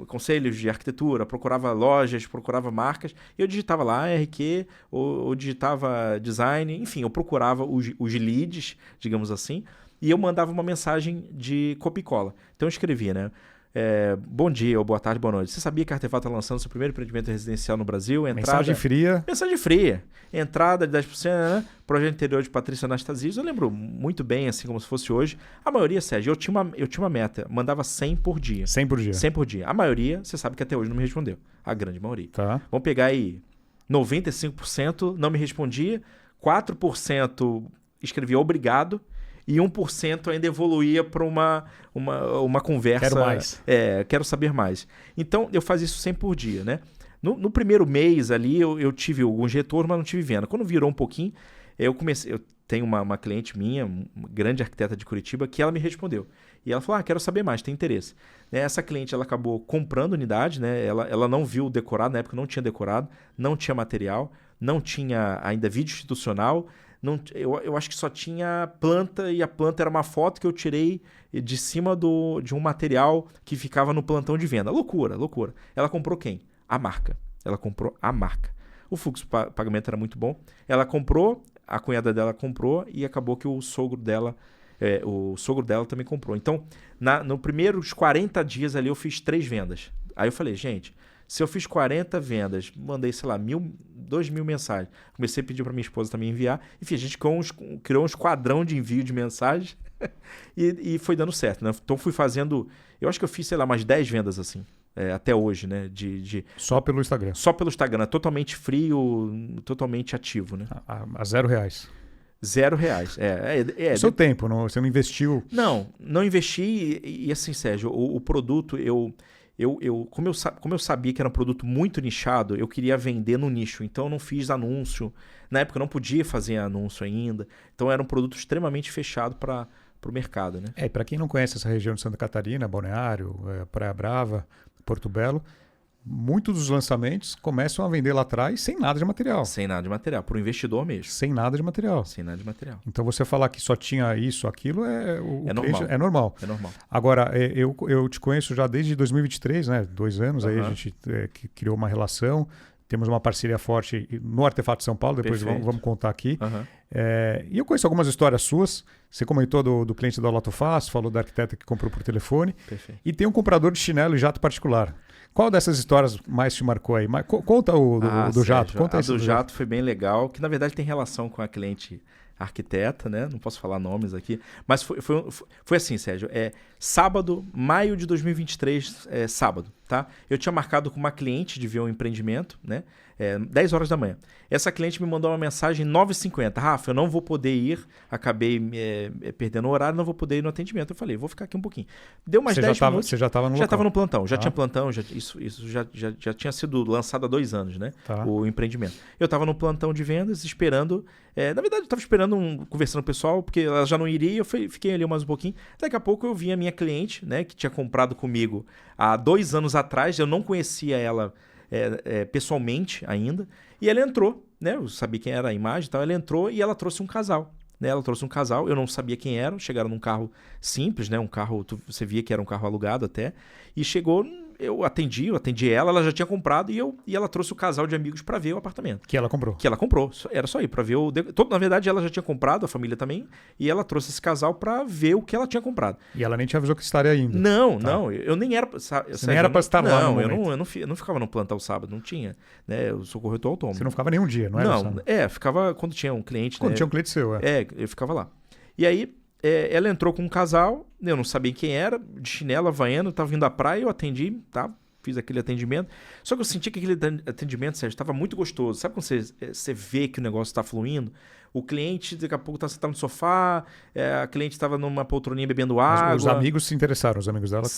conselhos de arquitetura, procurava lojas, procurava marcas. E eu digitava lá RQ, ou digitava design, enfim, eu procurava os leads, digamos assim, e eu mandava uma mensagem de copia e cola. Então eu escrevia, né? Bom dia, ou boa tarde, boa noite. Você sabia que a Artefato está lançando seu primeiro empreendimento residencial no Brasil? Mensagem fria. Mensagem fria. Entrada de 10%, né? Projeto interior de Patrícia Anastasiades. Eu lembro muito bem, assim como se fosse hoje. A maioria, Sérgio, eu tinha uma meta. Mandava 100 por dia. 100 por dia. 100 por dia. A maioria, você sabe que até hoje não me respondeu. A grande maioria. Tá. Vamos pegar aí 95% não me respondia. 4% escrevia obrigado. E 1% ainda evoluía para uma conversa. Quero mais. Quero saber mais. Então, eu fazia isso 100 por dia, né? No primeiro mês ali, eu tive alguns retornos, mas não tive venda. Quando virou um pouquinho, eu tenho uma cliente minha, uma grande arquiteta de Curitiba, que ela me respondeu. E ela falou, quero saber mais, tem interesse. Essa cliente, ela acabou comprando unidade, né? Ela não viu o decorado, na época não tinha decorado, não tinha material, não tinha ainda vídeo institucional, eu acho que só tinha planta e a planta era uma foto que eu tirei de cima de um material que ficava no plantão de venda. Loucura, loucura. Ela comprou quem? A marca. Ela comprou a marca. O fluxo de pagamento era muito bom. Ela comprou, a cunhada dela comprou e acabou que o sogro dela também comprou. Então, no primeiros 40 dias ali eu fiz 3 vendas. Aí eu falei, gente, se eu fiz 40 vendas, mandei, sei lá, 2.000 mensagens. Comecei a pedir para minha esposa também enviar. Enfim, a gente criou um esquadrão de envio de mensagens e foi dando certo, né? Então fui fazendo, eu acho que eu fiz, sei lá, umas 10 vendas assim, até hoje, né? Só pelo Instagram? Só pelo Instagram, totalmente frio, totalmente ativo, né? A R$0. R$0. O seu tempo, você não investiu? Não investi e assim, Sérgio, o produto, como eu sabia que era um produto muito nichado, eu queria vender no nicho, então eu não fiz anúncio. Na época eu não podia fazer anúncio ainda, então era um produto extremamente fechado para o mercado, né? Para quem não conhece essa região de Santa Catarina, Balneário, Praia Brava, Porto Belo, muitos dos lançamentos começam a vender lá atrás sem nada de material. Sem nada de material, para o investidor mesmo. Sem nada de material. Sem nada de material. Então você falar que só tinha isso, aquilo, normal. É normal. É normal. Agora, eu te conheço já desde 2023, né? 2 anos, aí a gente criou uma relação, temos uma parceria forte no Artefato São Paulo, depois vamos contar aqui. E eu conheço algumas histórias suas. Você comentou do cliente da Loto Fácil, falou da arquiteta que comprou por telefone. Perfeito. E tem um comprador de chinelo e jato particular. Qual dessas histórias mais te marcou aí? Conta do jato. Conta a do jato foi bem legal, que na verdade tem relação com a cliente arquiteta, né? Não posso falar nomes aqui, mas foi assim, Sérgio. Sábado, maio de 2023, sábado, tá? Eu tinha marcado com uma cliente de ver um empreendimento, né? 10 horas da manhã. Essa cliente me mandou uma mensagem 9h50. Rafa, eu não vou poder ir, acabei perdendo o horário, não vou poder ir no atendimento. Eu falei, vou ficar aqui um pouquinho. Deu mais 10 minutos. Você já estava no local? Já estava no plantão, já tinha plantão, isso já tinha sido lançado há 2 anos, né? Tá. O empreendimento. Eu estava no plantão de vendas, esperando. Na verdade, eu estava esperando, conversando com o pessoal, porque ela já não iria, eu fiquei ali mais um pouquinho. Daqui a pouco eu vi a minha cliente, né, que tinha comprado comigo há 2 anos atrás, eu não conhecia ela pessoalmente ainda, e ela entrou, né? Eu sabia quem era a imagem e tal, ela entrou e ela trouxe um casal. Né? Ela trouxe um casal, eu não sabia quem era, chegaram num carro simples, né? Um carro, você via que era um carro alugado até, e chegou, eu atendi ela já tinha comprado e ela trouxe o casal de amigos para ver o apartamento. Que ela comprou. Era só ir para ver na verdade, ela já tinha comprado, a família também, e ela trouxe esse casal para ver o que ela tinha comprado. E ela nem te avisou que estaria indo. Não, eu nem era... Você nem era para estar lá no momento. Eu não ficava no plantão sábado, não tinha. Né? Eu sou corretor autônomo. Você não ficava nenhum dia, não era? Não, ficava quando tinha um cliente. Quando tinha um cliente seu, eu ficava lá. E aí, ela entrou com um casal, eu não sabia quem era, de chinelo, havaiano, estava vindo à praia, eu atendi, tá? Fiz aquele atendimento. Só que eu senti que aquele atendimento, Sérgio, estava muito gostoso. Sabe quando você vê que o negócio está fluindo? O cliente, daqui a pouco, está sentado no sofá, a cliente estava numa poltroninha bebendo água. Mas os amigos se interessaram, os amigos dela?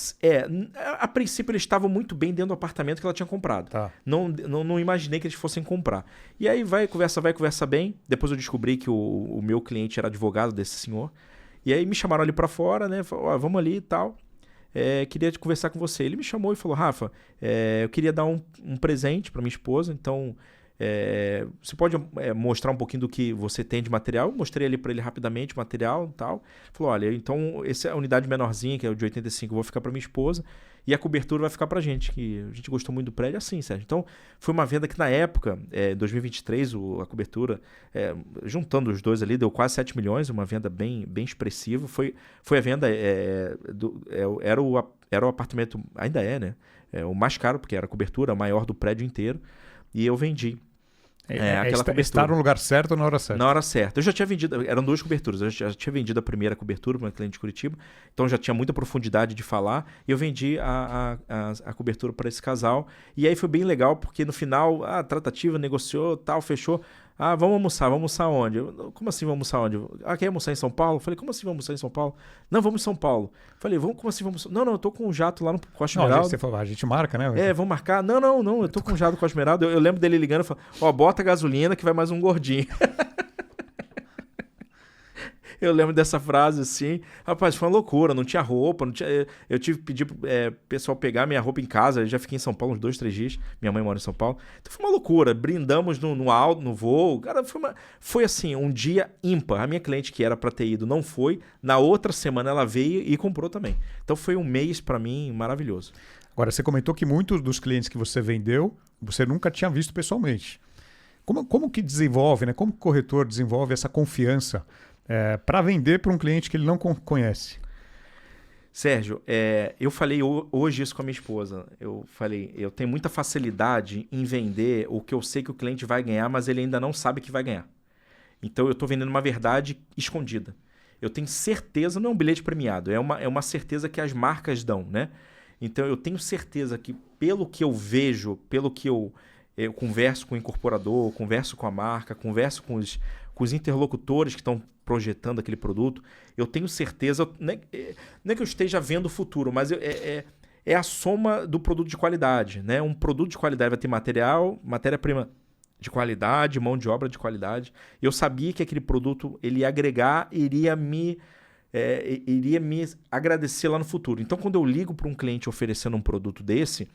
A princípio eles estavam muito bem dentro do apartamento que ela tinha comprado. Tá. Não imaginei que eles fossem comprar. E aí conversa bem. Depois eu descobri que o meu cliente era advogado desse senhor. E aí me chamaram ali para fora, né? Falaram, vamos ali e tal. Queria conversar com você. Ele me chamou e falou, Rafa, eu queria dar um presente para minha esposa, então você pode mostrar um pouquinho do que você tem de material? Eu mostrei ali para ele rapidamente o material e tal. Ele falou, olha, então essa é a unidade menorzinha, que é o de 85, eu vou ficar para minha esposa e a cobertura vai ficar para gente, que a gente gostou muito do prédio, assim, Sérgio. Então, foi uma venda que na época, 2023, a cobertura, juntando os dois ali, deu quase 7 milhões, uma venda bem, bem expressiva. Foi a venda, era o apartamento, ainda né? O mais caro, porque era a cobertura, a maior do prédio inteiro, e eu vendi. Aquela cobertura. Estar no lugar certo na hora certa. Na hora certa. Eu já tinha vendido, eram 2 coberturas. Eu já tinha vendido a primeira cobertura para uma cliente de Curitiba, então já tinha muita profundidade de falar. E eu vendi a cobertura para esse casal. E aí foi bem legal, porque no final, a tratativa, negociou, tal, fechou. Vamos almoçar onde? Como assim vamos almoçar onde? Quer almoçar em São Paulo? Falei, como assim vamos almoçar em São Paulo? Não, vamos em São Paulo. Falei, como assim vamos? Não, eu tô com um jato lá no Costa Esmeralda. Você falou, a gente marca, né? Vamos marcar? Não, eu tô com um jato no Costa Esmeralda. Eu lembro dele ligando e falando, bota gasolina que vai mais um gordinho. Eu lembro dessa frase assim. Rapaz, foi uma loucura, não tinha roupa, não tinha... Eu tive que pedir pro pessoal pegar minha roupa em casa. Eu já fiquei em São Paulo uns 2, 3 dias. Minha mãe mora em São Paulo. Então foi uma loucura. Brindamos no voo. Cara, foi assim, um dia ímpar. A minha cliente que era para ter ido não foi. Na outra semana ela veio e comprou também. Então foi um mês para mim maravilhoso. Agora, você comentou que muitos dos clientes que você vendeu, você nunca tinha visto pessoalmente. Como que desenvolve, né? Como que o corretor desenvolve essa confiança para vender para um cliente que ele não conhece? Sérgio, eu falei hoje isso com a minha esposa. Eu falei, eu tenho muita facilidade em vender o que eu sei que o cliente vai ganhar, mas ele ainda não sabe que vai ganhar. Então eu estou vendendo uma verdade escondida. Eu tenho certeza, não é um bilhete premiado, é uma certeza que as marcas dão, né? Então eu tenho certeza que pelo que eu vejo, pelo que eu converso com o incorporador, converso com a marca, converso com os interlocutores que estão projetando aquele produto, eu tenho certeza, não é que eu esteja vendo o futuro, mas é a soma do produto de qualidade, né? Um produto de qualidade vai ter matéria-prima de qualidade, mão de obra de qualidade. Eu sabia que aquele produto ele ia agregar, iria me agradecer lá no futuro. Então, quando eu ligo para um cliente oferecendo um produto desse,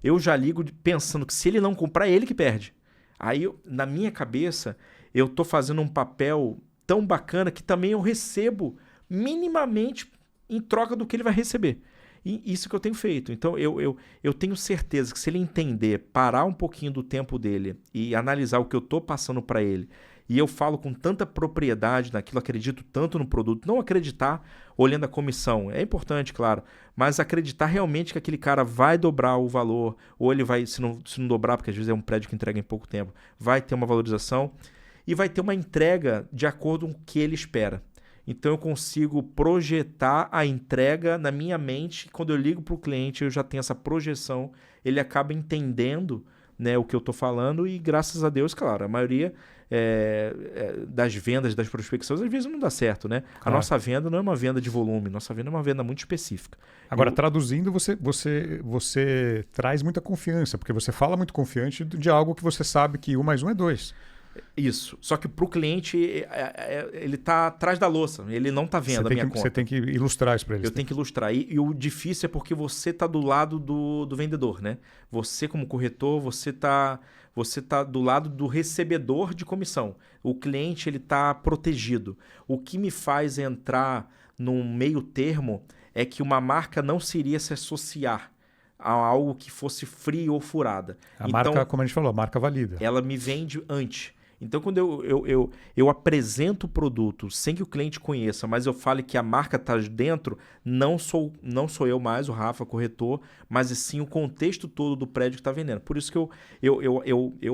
eu já ligo pensando que se ele não comprar, é ele que perde. Aí, na minha cabeça, eu estou fazendo um papel tão bacana que também eu recebo minimamente em troca do que ele vai receber. E isso que eu tenho feito. Então, eu tenho certeza que se ele entender, parar um pouquinho do tempo dele e analisar o que eu estou passando para ele, e eu falo com tanta propriedade naquilo, acredito tanto no produto, não acreditar olhando a comissão, é importante, claro, mas acreditar realmente que aquele cara vai dobrar o valor, ou ele vai, se não dobrar, porque às vezes é um prédio que entrega em pouco tempo, vai ter uma valorização e vai ter uma entrega de acordo com o que ele espera. Então eu consigo projetar a entrega na minha mente. Quando eu ligo para o cliente, eu já tenho essa projeção, ele acaba entendendo, né, o que eu estou falando e graças a Deus, claro, a maioria das vendas, das prospecções, às vezes não dá certo, né? Claro. A nossa venda não é uma venda de volume, nossa venda é uma venda muito específica. Agora, traduzindo, você traz muita confiança, porque você fala muito confiante de algo que você sabe que 1 mais 1 é 2. Isso. Só que para o cliente, ele está atrás da louça. Ele não está vendo a minha conta. Você tem que ilustrar isso para ele. Eu tenho que ilustrar. E o difícil é porque você está do lado do vendedor, né? Você, como corretor, você tá do lado do recebedor de comissão. O cliente está protegido. O que me faz entrar num meio termo é que uma marca não se iria se associar a algo que fosse frio ou furada. A marca, como a gente falou, a marca valida. Ela me vende antes. Então, quando eu apresento o produto sem que o cliente conheça, mas eu fale que a marca está dentro, não sou eu mais, o Rafa, corretor, mas sim o contexto todo do prédio que está vendendo. Por isso que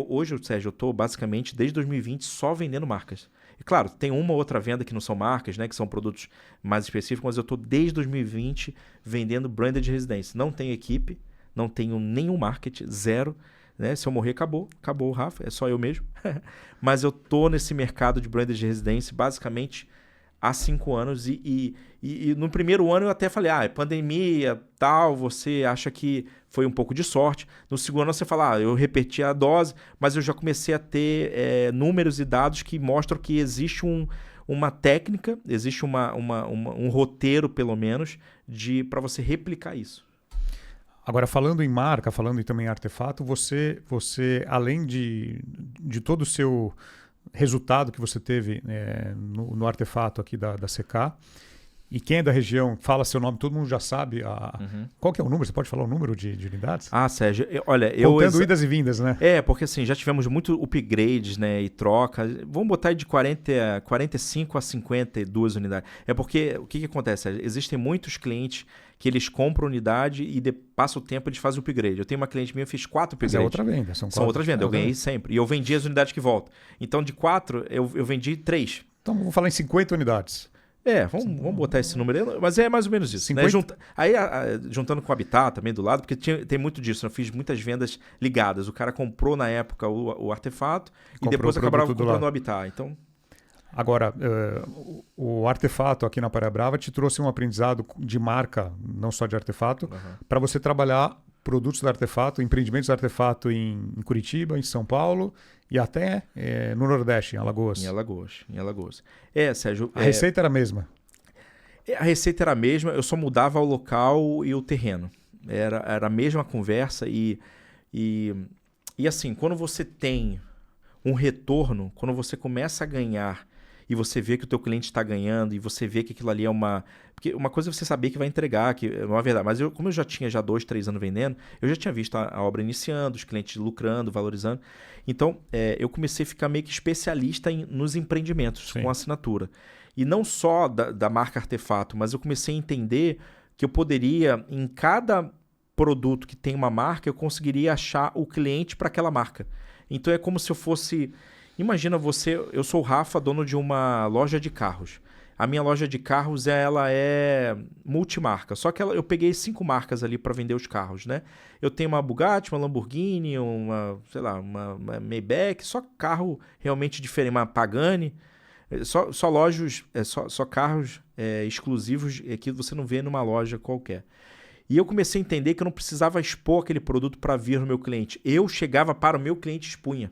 hoje, Sérgio, eu estou basicamente desde 2020 só vendendo marcas. E claro, tem uma ou outra venda que não são marcas, né, que são produtos mais específicos, mas eu estou desde 2020 vendendo branded residência. Não tenho equipe, não tenho nenhum marketing, zero. Né? Se eu morrer, acabou o Rafa, é só eu mesmo. Mas eu tô nesse mercado de branded de residência basicamente há 5 anos e no primeiro ano eu até falei, pandemia, tal, você acha que foi um pouco de sorte. No segundo ano você fala, eu repeti a dose, mas eu já comecei a ter números e dados que mostram que existe uma técnica, existe um roteiro, pelo menos, para você replicar isso. Agora, falando em marca, falando também em artefato, você além de todo o seu resultado que você teve no artefato aqui da CK, e quem é da região fala seu nome, todo mundo já sabe. Qual que é o número? Você pode falar o número de unidades? Sérgio, contando idas e vindas, né? Porque assim, já tivemos muito upgrades, né, e troca. Vamos botar aí de 45 a 52 unidades. Porque o que acontece? Existem muitos clientes que eles compram unidade e passa o tempo eles fazem o upgrade. Eu tenho uma cliente minha, eu fiz 4 upgrades. Mas é outra venda. São outras vendas, eu ganhei sempre. E eu vendi as unidades que voltam. Então, de 4, eu vendi 3. Então, vamos falar em 50 unidades. Vamos botar esse número aí, mas é mais ou menos isso. 50... Né? Juntando com o Habitat também do lado, porque tem muito disso. Eu fiz muitas vendas ligadas. O cara comprou na época o artefato e depois acabava comprando o Habitat. Então... Agora, o artefato aqui na Praia Brava te trouxe um aprendizado de marca, não só de artefato, para você trabalhar produtos da Artefato, empreendimentos da Artefato em Curitiba, em São Paulo e até no Nordeste, em Alagoas. Em Alagoas. Sérgio... A receita era a mesma? A receita era a mesma, eu só mudava o local e o terreno. Era a mesma conversa e assim, quando você tem um retorno, quando você começa a ganhar e você vê que o teu cliente está ganhando e você vê que aquilo ali é uma... Porque uma coisa é você saber que vai entregar, que é uma verdade. Mas como eu já tinha 2, 3 anos vendendo, eu já tinha visto a obra iniciando, os clientes lucrando, valorizando. Então, eu comecei a ficar meio que especialista nos empreendimentos. Sim. Com assinatura. E não só da marca Artefato, mas eu comecei a entender que eu poderia, em cada produto que tem uma marca, eu conseguiria achar o cliente para aquela marca. Então é como se eu fosse... Imagina eu sou o Rafa, dono de uma loja de carros. A minha loja de carros ela é multimarca, só que eu peguei 5 marcas ali para vender os carros, né? Eu tenho uma Bugatti, uma Lamborghini, uma Maybach, só carro realmente diferente, uma Pagani, só lojas, só carros exclusivos que você não vê numa loja qualquer. E eu comecei a entender que eu não precisava expor aquele produto para vir no meu cliente. Eu chegava para o meu cliente e expunha.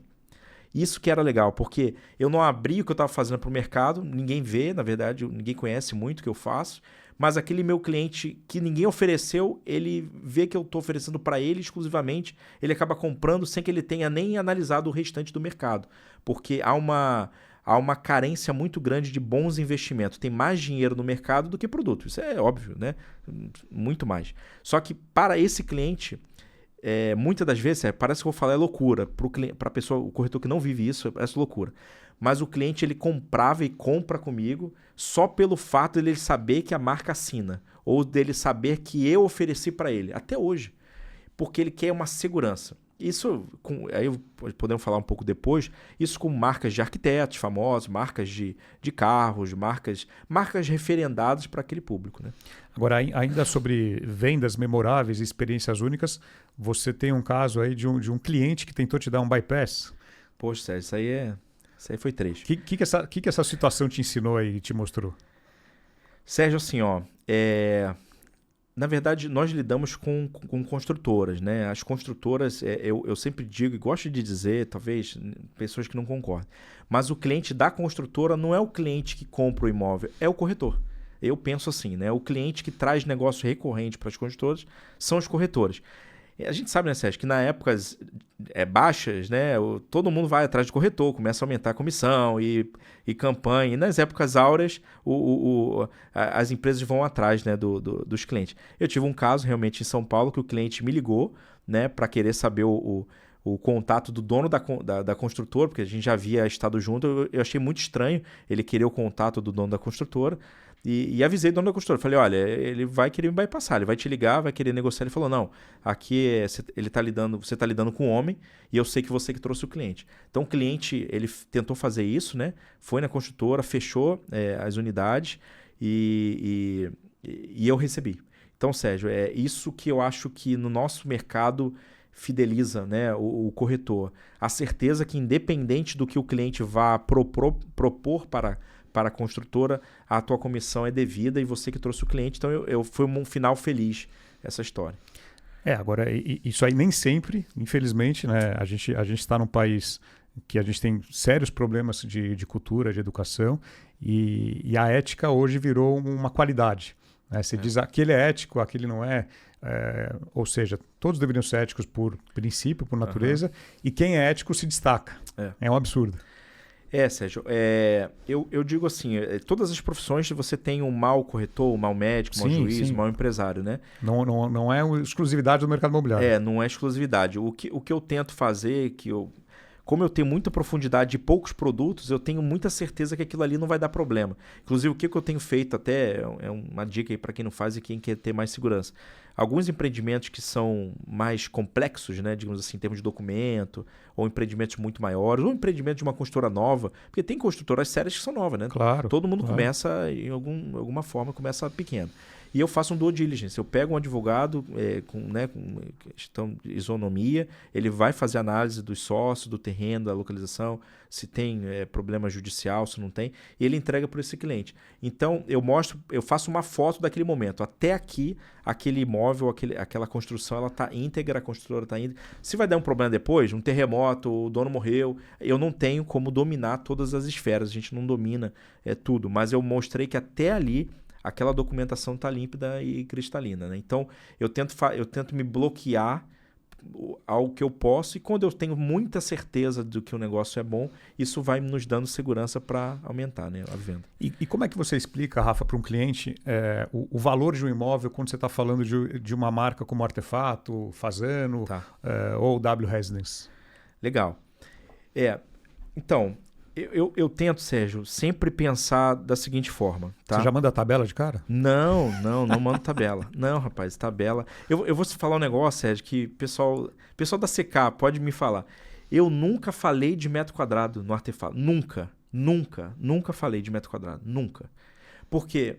Isso que era legal, porque eu não abri o que eu estava fazendo para o mercado, ninguém vê, na verdade, ninguém conhece muito o que eu faço, mas aquele meu cliente que ninguém ofereceu, ele vê que eu estou oferecendo para ele exclusivamente, ele acaba comprando sem que ele tenha nem analisado o restante do mercado, porque há uma carência muito grande de bons investimentos. Tem mais dinheiro no mercado do que produto, isso é óbvio, né? Muito mais. Só que para esse cliente... muitas das vezes, parece que eu vou falar é loucura. Para a pessoa, o corretor que não vive isso, é loucura. Mas o cliente ele comprava e compra comigo só pelo fato de ele saber que a marca assina. Ou dele saber que eu ofereci para ele. Até hoje. Porque ele quer uma segurança. Isso, aí podemos falar um pouco depois, isso com marcas de arquitetos famosos, marcas de carros, marcas referendadas para aquele público, né? Agora, ainda sobre vendas memoráveis e experiências únicas, você tem um caso aí de um cliente que tentou te dar um bypass. Poxa, Sérgio, isso aí foi trecho. O que essa situação te ensinou aí e te mostrou? Sérgio, assim, na verdade, nós lidamos com construtoras, né? As construtoras, eu sempre digo e gosto de dizer, talvez pessoas que não concordem, mas o cliente da construtora não é o cliente que compra o imóvel, é o corretor. Eu penso assim, né? O cliente que traz negócio recorrente para as construtoras são os corretores. A gente sabe, né, Sérgio, que na épocas baixas, né, todo mundo vai atrás de corretor, começa a aumentar a comissão e campanha. E nas épocas áureas, as empresas vão atrás, né, dos clientes. Eu tive um caso realmente em São Paulo que o cliente me ligou, né, para querer saber o contato do dono da construtora, porque a gente já havia estado junto. Eu achei muito estranho ele querer o contato do dono da construtora. E avisei o dono da construtora. Falei, olha, ele vai querer me bypassar, ele vai te ligar, vai querer negociar. Ele falou, não, aqui você está lidando com um homem e eu sei que você que trouxe o cliente. Então o cliente, ele tentou fazer isso, né? Foi na construtora, fechou as unidades e eu recebi. Então, Sérgio, é isso que eu acho que no nosso mercado fideliza, né, o corretor. A certeza que independente do que o cliente vá propor para a construtora, a tua comissão é devida e você que trouxe o cliente. Então, foi um final feliz essa história. Agora, isso aí nem sempre, infelizmente, né? A gente está num país que a gente tem sérios problemas de cultura, de educação, e a ética hoje virou uma qualidade. Né? Você diz aquele é ético, aquele não é. Ou seja, todos deveriam ser éticos por princípio, por natureza, e quem é ético se destaca. É um absurdo. Sérgio, eu digo assim, todas as profissões você tem um mau corretor, um mau médico, um mau juiz, um mau empresário, né? Não é exclusividade do mercado imobiliário. Não é exclusividade. O que eu tento fazer, como eu tenho muita profundidade de poucos produtos, eu tenho muita certeza que aquilo ali não vai dar problema. Inclusive, o que eu tenho feito até, é uma dica aí para quem não faz e quem quer ter mais segurança. Alguns empreendimentos que são mais complexos, né, digamos assim, em termos de documento, ou empreendimentos muito maiores, ou empreendimento de uma construtora nova, porque tem construtoras sérias que são novas, né? Claro. Todo mundo começa, em alguma forma, começa pequeno. e eu faço um due diligence. Eu pego um advogado com questão de isonomia, ele vai fazer análise dos sócios, do terreno, da localização, se tem problema judicial, se não tem, e ele entrega para esse cliente. Então, eu faço uma foto daquele momento. Até aqui, aquele imóvel, aquela construção, ela está íntegra, a construtora está íntegra. Se vai dar um problema depois, um terremoto, o dono morreu, eu não tenho como dominar todas as esferas, a gente não domina tudo, mas eu mostrei que até ali aquela documentação está límpida e cristalina, né? Então, eu tento me bloquear ao que eu posso, e quando eu tenho muita certeza do que o negócio é bom, isso vai nos dando segurança para aumentar, né, a venda. E como é que você explica, Rafa, para um cliente o valor de um imóvel quando você está falando de uma marca como Artefato, Fasano ou W Residence? Legal. Então, eu tento, Sérgio, sempre pensar da seguinte forma. Tá? Você já manda a tabela de cara? Não mando tabela. Não, rapaz, tabela. Eu vou te falar um negócio, Sérgio, que pessoal da CK pode me falar. Eu nunca falei de metro quadrado no Artefato. Nunca falei de metro quadrado. Nunca. Porque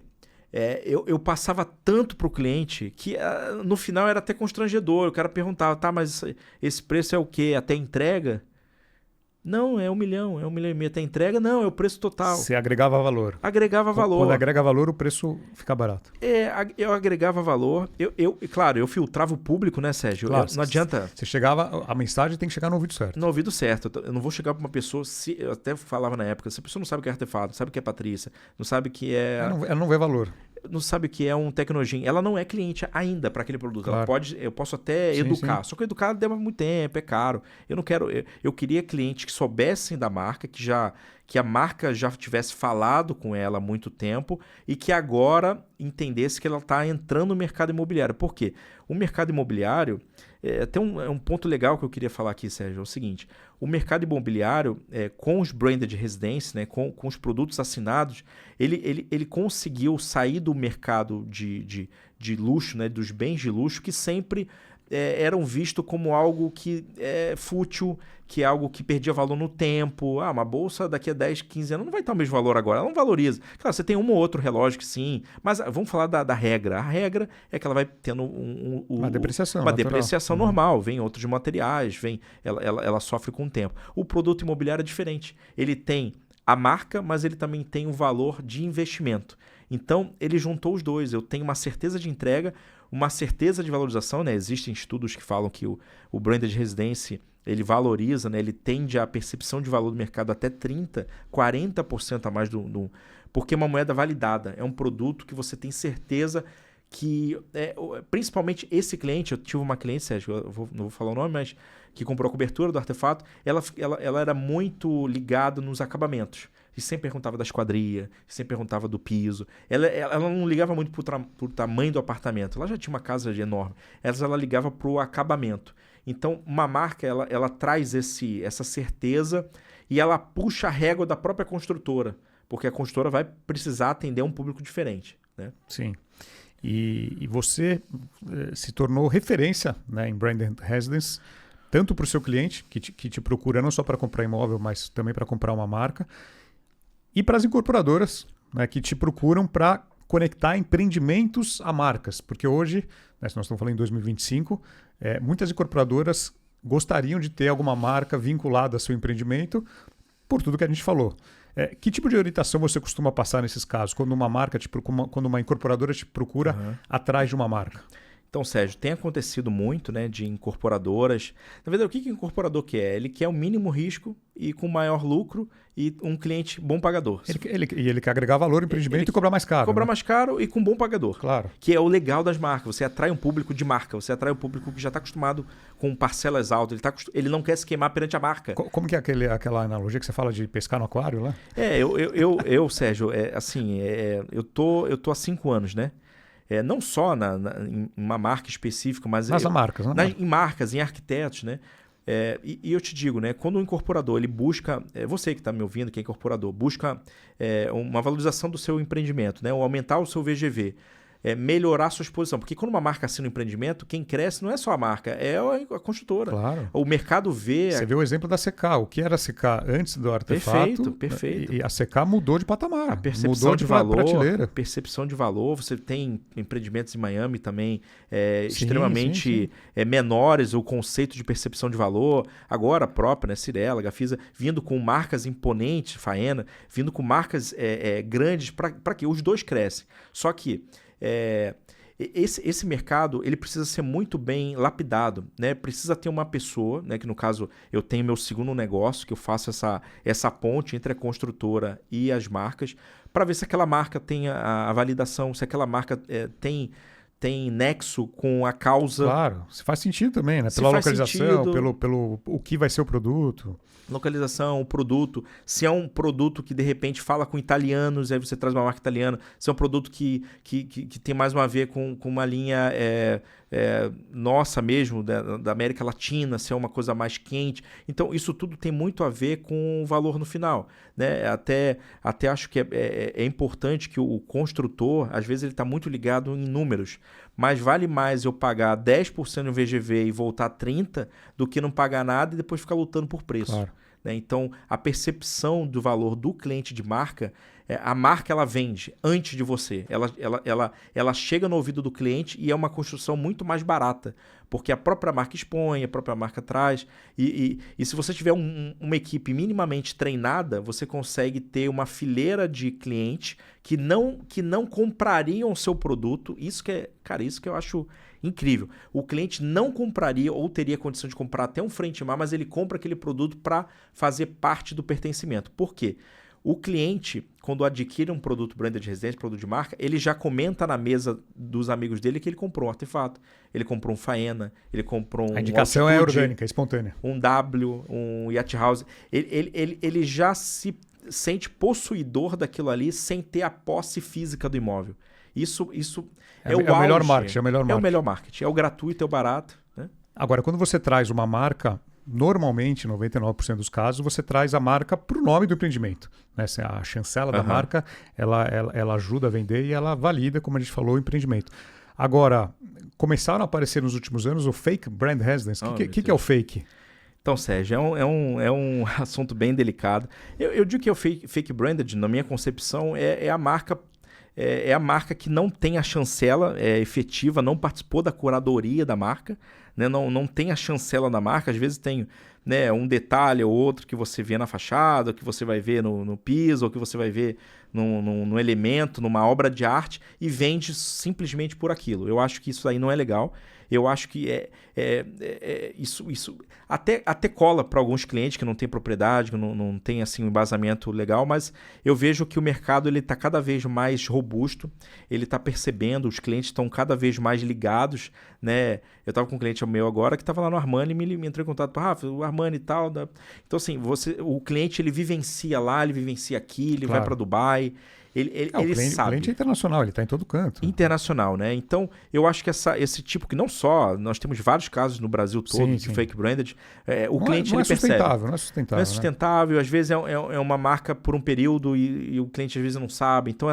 eu passava tanto para o cliente que no final era até constrangedor. O cara perguntava, tá, mas esse preço é o quê? Até entrega? Não, é 1 milhão, é 1,5 milhão até entrega. Não, é o preço total. Você agregava valor. Agregava valor. Quando agrega valor, o preço fica barato. Eu agregava valor. Claro, eu filtrava o público, né, Sérgio? Claro, não adianta... Você chegava... A mensagem tem que chegar no ouvido certo. No ouvido certo. Eu não vou chegar para uma pessoa... Eu até falava na época, se a pessoa não sabe o que é Artefato, não sabe o que é Patrícia, não sabe o que é... Ela não vê valor. Não sabe o que é um Tecnogin. Ela não é cliente ainda para aquele produto. Claro. Eu posso até educar. Sim. Só que educar demora muito tempo, é caro. Eu não quero... Eu queria clientes que soubessem da marca, que a marca já tivesse falado com ela há muito tempo e que agora entendesse que ela está entrando no mercado imobiliário. Por quê? O mercado imobiliário... Tem um ponto legal que eu queria falar aqui, Sérgio, é o seguinte. O mercado imobiliário, com os branded residence, né, com os produtos assinados, ele conseguiu sair do mercado de luxo, né, dos bens de luxo, que sempre eram vistos como algo que é fútil, que é algo que perdia valor no tempo. Uma bolsa daqui a 10, 15 anos não vai ter o mesmo valor agora, ela não valoriza. Claro, você tem um ou outro relógio que sim, mas vamos falar da regra. A regra é que ela vai tendo uma depreciação, normal, vem outros materiais, ela sofre com o tempo. O produto imobiliário é diferente. Ele tem a marca, mas ele também tem o valor de investimento. Então, ele juntou os dois. Eu tenho uma certeza de entrega, uma certeza de valorização, né? Existem estudos que falam que o branded residence ele valoriza, né? Ele tende a percepção de valor do mercado até 30%, 40% a mais porque é uma moeda validada. É um produto que você tem certeza que... principalmente esse cliente, eu tive uma cliente, Sérgio, não vou falar o nome, mas que comprou a cobertura do Artefato, ela era muito ligada nos acabamentos. E sempre perguntava da esquadria, sempre perguntava do piso. Ela não ligava muito pro tamanho do apartamento. Ela já tinha uma casa enorme. Ela ligava pro acabamento. Então, uma marca, ela traz essa certeza e ela puxa a régua da própria construtora. Porque a construtora vai precisar atender um público diferente, né? Sim. E você se tornou referência, né, em branded residence, tanto para o seu cliente, que te procura não só para comprar imóvel, mas também para comprar uma marca, e para as incorporadoras, né, que te procuram para conectar empreendimentos a marcas. Porque hoje, né, se nós estamos falando em 2025, muitas incorporadoras gostariam de ter alguma marca vinculada ao seu empreendimento por tudo que a gente falou. Que tipo de orientação você costuma passar nesses casos, quando quando uma incorporadora te procura atrás de uma marca? Então, Sérgio, tem acontecido muito, né, de incorporadoras. Na verdade, o que o incorporador quer? Ele quer o mínimo risco e com maior lucro e um cliente bom pagador. Ele quer agregar valor no empreendimento e cobrar mais caro. Cobrar mais caro e com bom pagador. Claro. Que é o legal das marcas. Você atrai um público de marca. Você atrai um público que já está acostumado com parcelas altas. Ele não quer se queimar perante a marca. Como que é aquela analogia que você fala de pescar no aquário lá? Sérgio, eu tô há 5 anos, né? Não só em uma marca específica, mas... marcas, né? Em marcas, em arquitetos, né? E eu te digo, né? Quando o incorporador ele busca... você que está me ouvindo, que é incorporador, busca uma valorização do seu empreendimento, né? Ou aumentar o seu VGV. melhorar a sua exposição. Porque quando uma marca assina um empreendimento, quem cresce não é só a marca, é a construtora. Claro. O mercado vê... Você vê o exemplo da CK. O que era a CK antes do Artefato? Perfeito. E a CK mudou de patamar. A percepção mudou de valor, prateleira. percepção de valor. Você tem empreendimentos em Miami também Sim, extremamente menores, o conceito de percepção de valor. Agora a própria, né, Cirela, Gafisa, vindo com marcas imponentes, Faena, vindo com marcas grandes, para que os dois crescem. Só que esse mercado ele precisa ser muito bem lapidado, né? Precisa ter uma pessoa, né, que no caso eu tenho meu segundo negócio, que eu faço essa ponte entre a construtora e as marcas, para ver se aquela marca tem a validação, se aquela marca tem nexo com a causa. Claro, se faz sentido também, né? Pela localização, pelo o que vai ser o produto. Localização, o produto, se é um produto que de repente fala com italianos, aí você traz uma marca italiana, se é um produto que tem mais a ver com uma linha nossa mesmo, da América Latina, se é uma coisa mais quente. Então, isso tudo tem muito a ver com o valor no final, né? Até acho que é importante que o construtor, às vezes ele está muito ligado em números, mas vale mais eu pagar 10% no VGV e voltar 30% do que não pagar nada e depois ficar lutando por preço. Claro. Né? Então, a percepção do valor do cliente de marca, a marca ela vende antes de você. Ela chega no ouvido do cliente e é uma construção muito mais barata, porque a própria marca expõe, a própria marca traz. E se você tiver uma equipe minimamente treinada, você consegue ter uma fileira de clientes que não comprariam o seu produto. Isso que eu acho incrível. O cliente não compraria ou teria condição de comprar até um frente mar, mas ele compra aquele produto para fazer parte do pertencimento. Por quê? O cliente, quando adquire um produto branded de residência, produto de marca, ele já comenta na mesa dos amigos dele que ele comprou um Artefato, ele comprou um Faena, ele comprou um... A indicação Altitude, é orgânica, é espontânea. Um W, um Yacht House. Ele já se sente possuidor daquilo ali sem ter a posse física do imóvel. Isso é o melhor marketing. É o melhor marketing. É o gratuito, é o barato. Né? Agora, quando você traz uma marca, normalmente, 99% dos casos, você traz a marca para o nome do empreendimento. Né? A chancela da marca, ela ajuda a vender e ela valida, como a gente falou, o empreendimento. Agora, começaram a aparecer nos últimos anos o fake brand residence. O que é o fake? Então, Sérgio, é um assunto bem delicado. Eu digo que o fake branded, na minha concepção, é a marca... É a marca que não tem a chancela efetiva, não participou da curadoria da marca, né? Não tem a chancela da marca. Às vezes tem, né, um detalhe ou outro que você vê na fachada, ou que você vai ver no piso, ou que você vai ver num elemento, numa obra de arte e vende simplesmente por aquilo. Eu acho que isso aí não é legal. Eu acho que isso até cola para alguns clientes que não têm propriedade, que não tem assim, um embasamento legal, mas eu vejo que o mercado está cada vez mais robusto, ele está percebendo, os clientes estão cada vez mais ligados. Né? Eu estava com um cliente meu agora que estava lá no Armani e me entrou em contato, Rafa, o Armani e tal. Então, assim, o cliente ele vivencia lá, ele vivencia aqui, ele vai para Dubai. Ele sabe. O cliente é internacional, ele está em todo canto. Internacional, né? Então, eu acho que esse tipo, que não só, nós temos vários casos no Brasil todo de fake branded, o cliente ele percebe. Não é sustentável. Não é sustentável, às vezes é uma marca por um período e o cliente às vezes não sabe. Então,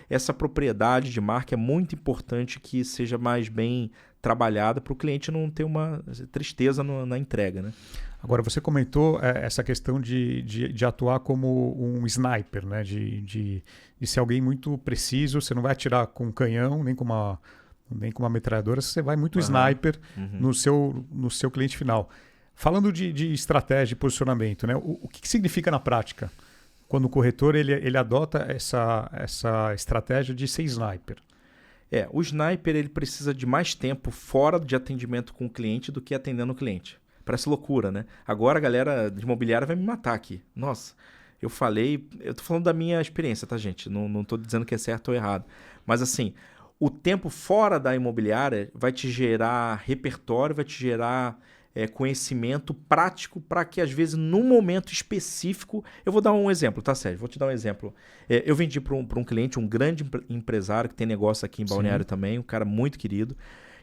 essa propriedade de marca é muito importante que seja mais bem trabalhada para o cliente não ter uma tristeza na entrega, né? Agora, você comentou essa questão de atuar como um sniper, né? De ser alguém muito preciso. Você não vai atirar com um canhão, nem com uma metralhadora. Você vai muito sniper no seu cliente final. Falando de estratégia e posicionamento, né? O que significa na prática quando o corretor ele adota essa estratégia de ser sniper? O sniper ele precisa de mais tempo fora de atendimento com o cliente do que atendendo o cliente. Parece loucura, né? Agora a galera de imobiliária vai me matar aqui. Nossa, eu tô falando da minha experiência, tá, gente? Não tô dizendo que é certo ou errado. Mas assim, o tempo fora da imobiliária vai te gerar repertório, vai te gerar conhecimento prático para que, às vezes, num momento específico... Eu vou dar um exemplo, tá, Sérgio? Vou te dar um exemplo. Eu vendi para um cliente, um grande empresário que tem negócio aqui em Balneário também, um cara muito querido.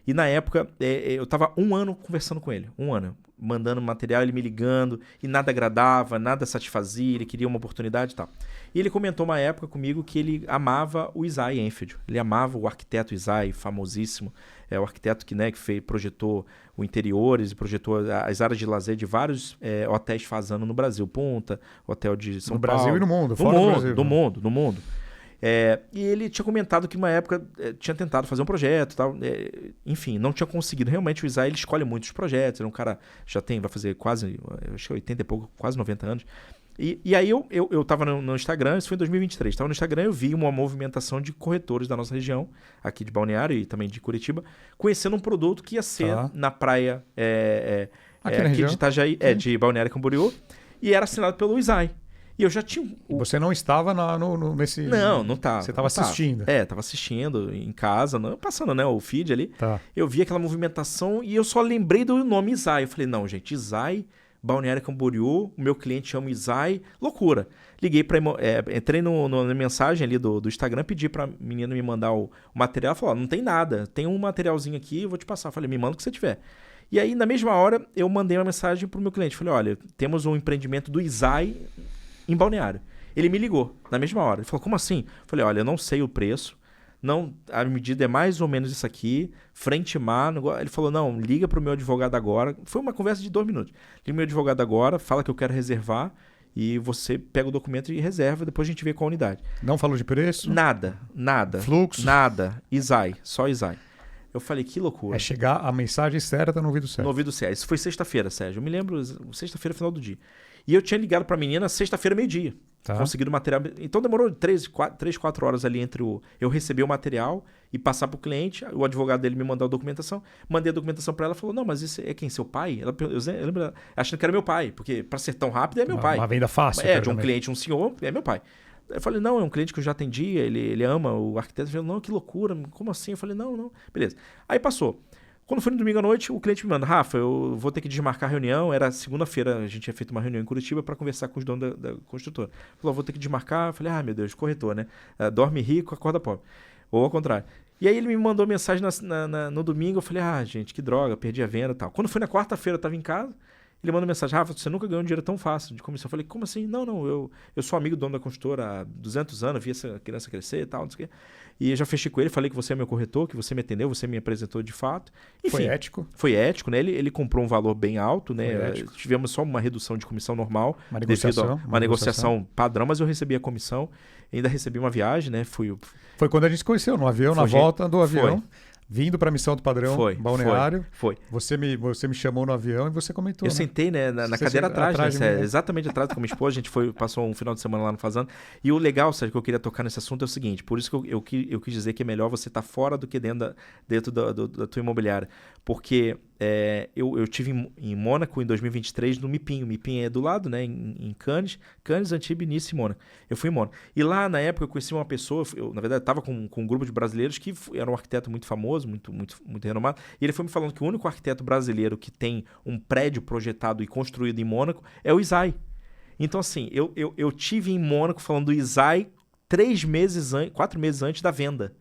E na época, eu tava 1 ano conversando com ele. 1 ano. Mandando material, ele me ligando. E nada agradava, nada satisfazia. Ele queria uma oportunidade e tal. E ele comentou uma época comigo que ele amava o Isaiah Enfield. Ele amava o arquiteto Isaiah, famosíssimo. É o arquiteto que, né, projetou o interiores e projetou as áreas de lazer de vários hotéis fazendo no Brasil. Punta, hotel de São Paulo. No Brasil e no mundo. Fora do Brasil. No mundo. E ele tinha comentado que uma época tinha tentado fazer um projeto, tal, enfim, não tinha conseguido. Realmente o Isaiah, ele escolhe muitos projetos, ele é um cara, vai fazer quase, acho que 80 e pouco, quase 90 anos. E aí eu tava no Instagram, isso foi em 2023, estava no Instagram, eu vi uma movimentação de corretores da nossa região, aqui de Balneário e também de Curitiba, conhecendo um produto que ia ser na praia aqui de Itajaí, de Balneário Camboriú, e era assinado pelo Isaiah. E eu já tinha... Você não estava nesse... Não estava. Você estava assistindo. Estava assistindo em casa, passando, né, o feed ali. Tá. Eu vi aquela movimentação e eu só lembrei do nome Isaiah. Eu falei, não, gente, Isaiah, Balneário Camboriú, o meu cliente chama Isaiah, loucura. Liguei para... entrei na mensagem ali do Instagram, pedi para a menina me mandar o material. Ela falou, não tem nada, tem um materialzinho aqui, eu vou te passar. Eu falei, me manda o que você tiver. E aí, na mesma hora, eu mandei uma mensagem para o meu cliente. Falei, olha, temos um empreendimento do Isaiah em Balneário. Ele me ligou na mesma hora. Ele falou, como assim? Eu falei, olha, eu não sei o preço. Não, a medida é mais ou menos isso aqui. Frente mar. Ele falou, não, liga para o meu advogado agora. Foi uma conversa de 2 minutos. Liga para o meu advogado agora, fala que eu quero reservar e você pega o documento e reserva. Depois a gente vê qual unidade. Não falou de preço? Nada. Fluxo? Nada. Isaiah, só Isaiah. Eu falei, que loucura. É chegar a mensagem certa no ouvido certo. No ouvido certo. Isso foi sexta-feira, Sérgio. Eu me lembro, sexta-feira, final do dia. E eu tinha ligado para a menina sexta-feira, meio-dia. Tá. Conseguido o material. Então demorou 3, 4 horas ali entre eu receber o material e passar para o cliente. O advogado dele me mandou a documentação. Mandei a documentação para ela. Falou, não, mas isso é quem? Seu pai? Eu lembro achando que era meu pai. Porque para ser tão rápido é meu pai. Uma venda fácil. De um cliente, um senhor, é meu pai. Eu falei, não, é um cliente que eu já atendi. Ele ama o arquiteto. Ele falou, não, que loucura. Como assim? Eu falei, não. Beleza. Aí passou. Quando foi no domingo à noite, o cliente me manda, Rafa, eu vou ter que desmarcar a reunião. Era segunda-feira, a gente tinha feito uma reunião em Curitiba para conversar com os donos da construtora. Falou, vou ter que desmarcar. Eu falei, meu Deus, corretor, né? Dorme rico, acorda pobre. Ou ao contrário. E aí ele me mandou mensagem no domingo, eu falei, gente, que droga, perdi a venda e tal. Quando foi na quarta-feira, eu estava em casa, ele mandou mensagem, Rafa, você nunca ganhou um dinheiro tão fácil de comissão. Eu falei, como assim? Não, eu sou amigo do dono da construtora há 200 anos, vi essa criança crescer e tal, não sei o quê. E eu já fechei com ele, falei que você é meu corretor, que você me atendeu, você me apresentou de fato. Enfim, foi ético? Foi ético, né? Ele comprou um valor bem alto, né? Tivemos só uma redução de comissão normal. Uma negociação padrão, mas eu recebi a comissão. Ainda recebi uma viagem, né? Foi quando a gente se conheceu, no avião, na volta do avião. Vindo para a missão do Padrão Balneário. Foi. Você me chamou no avião e você comentou. Eu sentei, né, na cadeira atrás, né, exatamente atrás com a minha esposa. A gente passou um final de semana lá no Fazano. E o legal, Sérgio, que eu queria tocar nesse assunto é o seguinte. Por isso que eu quis dizer que é melhor você estar fora do que dentro da tua imobiliária. Porque eu tive em Mônaco em 2023 no MIPIM. O MIPIM é do lado, né, em Cannes, Antibes, Nice e Mônaco. Eu fui em Mônaco. E lá, na época, eu conheci uma pessoa, eu na verdade, estava com um grupo de brasileiros que era um arquiteto muito famoso, muito renomado. E ele foi me falando que o único arquiteto brasileiro que tem um prédio projetado e construído em Mônaco é o Isaiah. Então, assim, eu tive em Mônaco falando do Isaiah 4 meses antes da venda.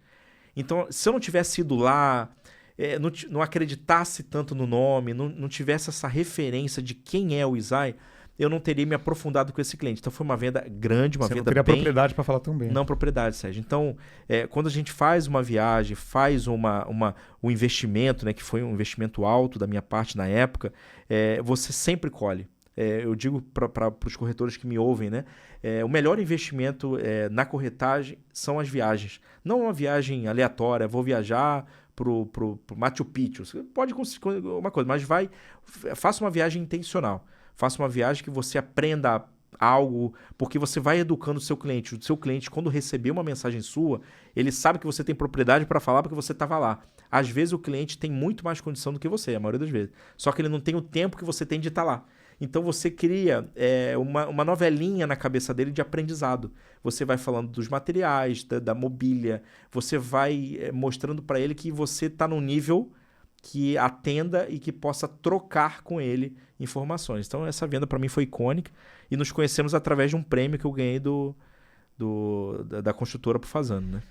Então, se eu não tivesse ido lá... não acreditasse tanto no nome, não tivesse essa referência de quem é o Isaiah, eu não teria me aprofundado com esse cliente. Então foi uma venda grande, uma Você venda não teria propriedade para falar tão bem. Não propriedade, Sérgio. Então, quando a gente faz uma viagem, faz um investimento, né, que foi um investimento alto da minha parte na época, você sempre colhe. Eu digo para os corretores que me ouvem, né? O melhor investimento na corretagem são as viagens. Não uma viagem aleatória, vou viajar pro Machu Picchu. Você pode conseguir uma coisa, mas faça uma viagem intencional. Faça uma viagem que você aprenda algo, porque você vai educando o seu cliente. O seu cliente, quando receber uma mensagem sua, ele sabe que você tem propriedade para falar porque você estava lá. Às vezes o cliente tem muito mais condição do que você, a maioria das vezes. Só que ele não tem o tempo que você tem de estar lá. Então você cria uma novelinha na cabeça dele de aprendizado. Você vai falando dos materiais, da mobília, você vai mostrando para ele que você está num nível que atenda e que possa trocar com ele informações. Então essa venda para mim foi icônica e nos conhecemos através de um prêmio que eu ganhei da construtora pro Fazano, né?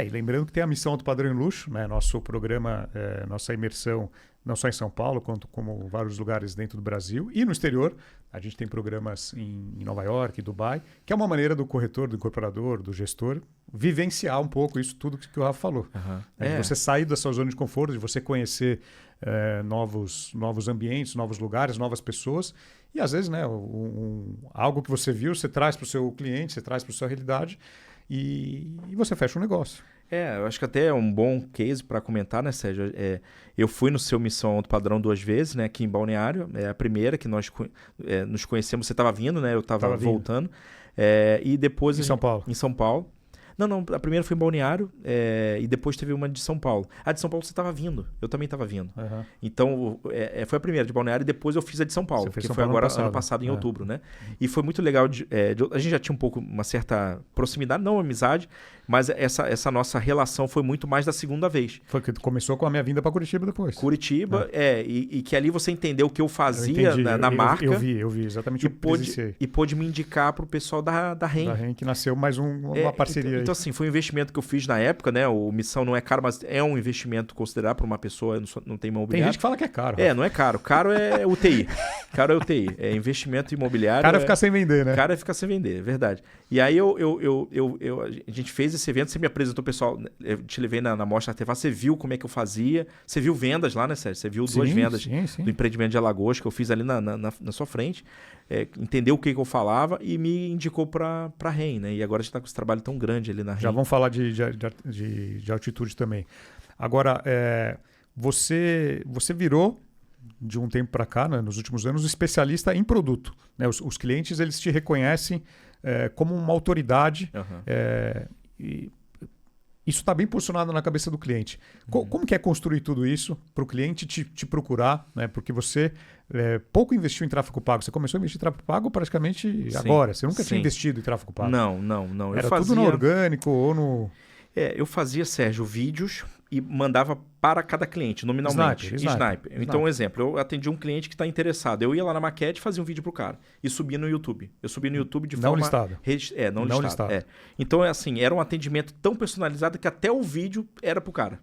E lembrando que tem a Missão Alto Padrão em Luxo, né? Nosso programa, nossa imersão, não só em São Paulo, quanto como vários lugares dentro do Brasil e no exterior. A gente tem programas em Nova York, Dubai, que é uma maneira do corretor, do incorporador, do gestor, vivenciar um pouco isso tudo que o Rafa falou. De você sair da sua zona de conforto, de você conhecer novos ambientes, novos lugares, novas pessoas. E às vezes, né, algo que você viu, você traz para o seu cliente, você traz para a sua realidade e você fecha um negócio. Eu acho que até é um bom case para comentar, né, Sérgio? Eu fui no seu Missão Alto Padrão 2 vezes, né, aqui em Balneário. É a primeira que nós nos conhecemos. Você estava vindo, né? Eu estava voltando. E depois... São Paulo. Em São Paulo. Não, a primeira foi em Balneário e depois teve uma de São Paulo. A de São Paulo você estava vindo, eu também estava vindo. Então, foi a primeira de Balneário e depois eu fiz a de São Paulo, que foi agora ano passado, em outubro, né? E foi muito legal, a gente já tinha uma certa proximidade, não amizade, mas essa nossa relação foi muito mais da segunda vez. Foi que começou com a minha vinda para Curitiba depois. Curitiba, e que ali você entendeu o que eu fazia na marca. Eu vi exatamente o que presenciei. E pôde me indicar para o pessoal da REN. Da REN, que nasceu mais uma parceria aí. Então, assim, foi um investimento que eu fiz na época, né? O Missão não é caro, mas é um investimento considerável para uma pessoa, não tem imobiliário. Tem gente que fala que é caro. Não é caro. Caro é UTI. Caro é UTI. É investimento imobiliário. Caro é ficar sem vender, né? Caro é ficar sem vender, é verdade. E aí a gente fez esse evento, você me apresentou, pessoal, eu te levei na Mostra Artefato, você viu como é que eu fazia, você viu vendas lá, né, Sérgio? Você viu duas vendas do empreendimento de Alagoas que eu fiz ali na sua frente. Entendeu o que eu falava e me indicou para a REN, né? E agora a gente está com esse trabalho tão grande ali na REN. Já vamos falar de altitude também. Agora, você virou, de um tempo para cá, né, nos últimos anos, especialista em produto. Né? Os clientes eles te reconhecem como uma autoridade. E isso está bem posicionado na cabeça do cliente. Como que é construir tudo isso para o cliente te procurar? Né? Porque você pouco investiu em tráfego pago. Você começou a investir em tráfego pago praticamente agora. Você nunca tinha investido em tráfego pago. Não. Era tudo no orgânico ou no... eu fazia, Sérgio, vídeos e mandava para cada cliente, nominalmente. Sniper. Então, um exemplo, eu atendi um cliente que está interessado. Eu ia lá na maquete e fazia um vídeo para o cara. E subia no YouTube. Eu subia no YouTube de forma... Listado. Não listado. Então, era um atendimento tão personalizado que até o vídeo era para o cara.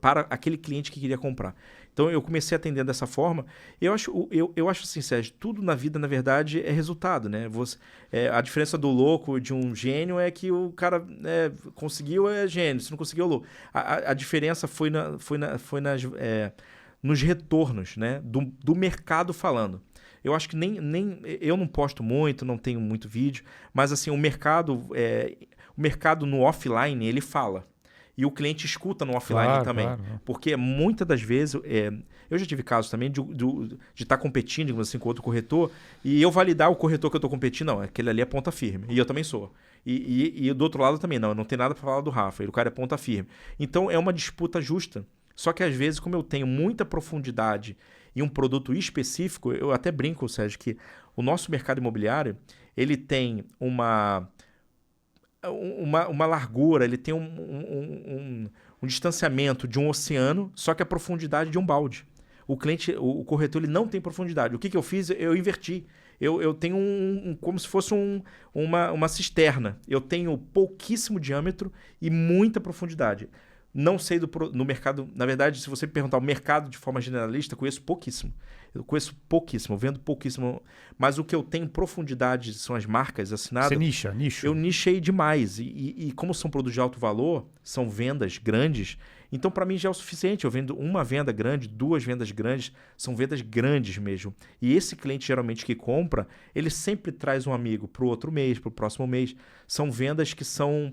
Para aquele cliente que queria comprar. Então, eu comecei atendendo dessa forma. Eu acho assim, Sérgio, tudo na vida, na verdade, é resultado, né? A diferença do louco de um gênio é que o cara conseguiu, é gênio. Se não conseguiu, é louco. A diferença foi nos retornos, né? Do mercado falando. Eu acho que nem eu não posto muito, não tenho muito vídeo, mas assim, o mercado no offline, ele fala. E o cliente escuta no offline também. Claro. Porque muitas das vezes... eu já tive casos também de estar competindo, digamos assim, com outro corretor e eu validar o corretor que eu estou competindo. Não, aquele ali é ponta firme. E eu também sou. E do outro lado também. Não tem nada para falar do Rafa. O cara é ponta firme. Então, é uma disputa justa. Só que, às vezes, como eu tenho muita profundidade em um produto específico, eu até brinco, Sérgio, que o nosso mercado imobiliário, ele tem uma largura, ele tem um distanciamento de um oceano, só que a profundidade de um balde. O corretor, ele não tem profundidade. O que eu fiz? Eu inverti. Eu tenho como se fosse uma cisterna. Eu tenho pouquíssimo diâmetro e muita profundidade. Não sei no mercado... Na verdade, se você me perguntar o mercado de forma generalista, conheço pouquíssimo. Eu conheço pouquíssimo, vendo pouquíssimo. Mas o que eu tenho profundidade são as marcas assinadas. Você nicho. Eu nichei demais. E como são produtos de alto valor, são vendas grandes, então para mim já é o suficiente. Eu vendo uma venda grande, 2 vendas grandes, são vendas grandes mesmo. E esse cliente geralmente que compra, ele sempre traz um amigo para o outro mês, para o próximo mês. São vendas que são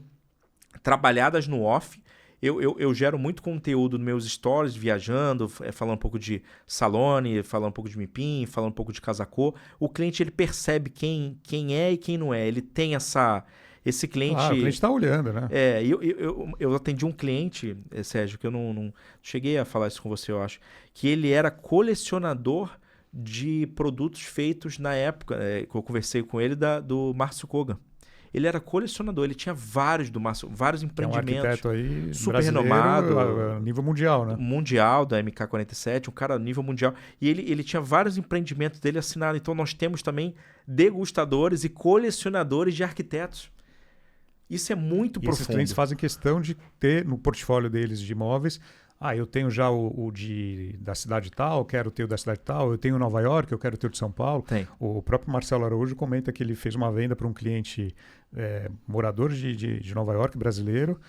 trabalhadas no off. Eu gero muito conteúdo nos meus stories, viajando, falando um pouco de Salone, falando um pouco de Mipim, falando um pouco de Casacô. O cliente, ele percebe quem é e quem não é. Ele tem esse cliente... o cliente está olhando, né? Eu atendi um cliente, Sérgio, que eu não cheguei a falar isso com você, eu acho, que ele era colecionador de produtos feitos na época, que eu conversei com ele, do Márcio Kogan. Ele era colecionador, ele tinha vários empreendimentos. É um arquiteto aí super renomado. A nível mundial, né? Mundial, da MK47, um cara a nível mundial. E ele tinha vários empreendimentos dele assinados. Então nós temos também degustadores e colecionadores de arquitetos. Isso é muito E profundo. esses clientes fazem questão de ter no portfólio deles de imóveis, eu tenho já da cidade tal, quero ter o da cidade tal, eu tenho o Nova York, eu quero ter o de São Paulo. Tem. O próprio Marcelo Araújo comenta que ele fez uma venda para um cliente morador de Nova York, brasileiro,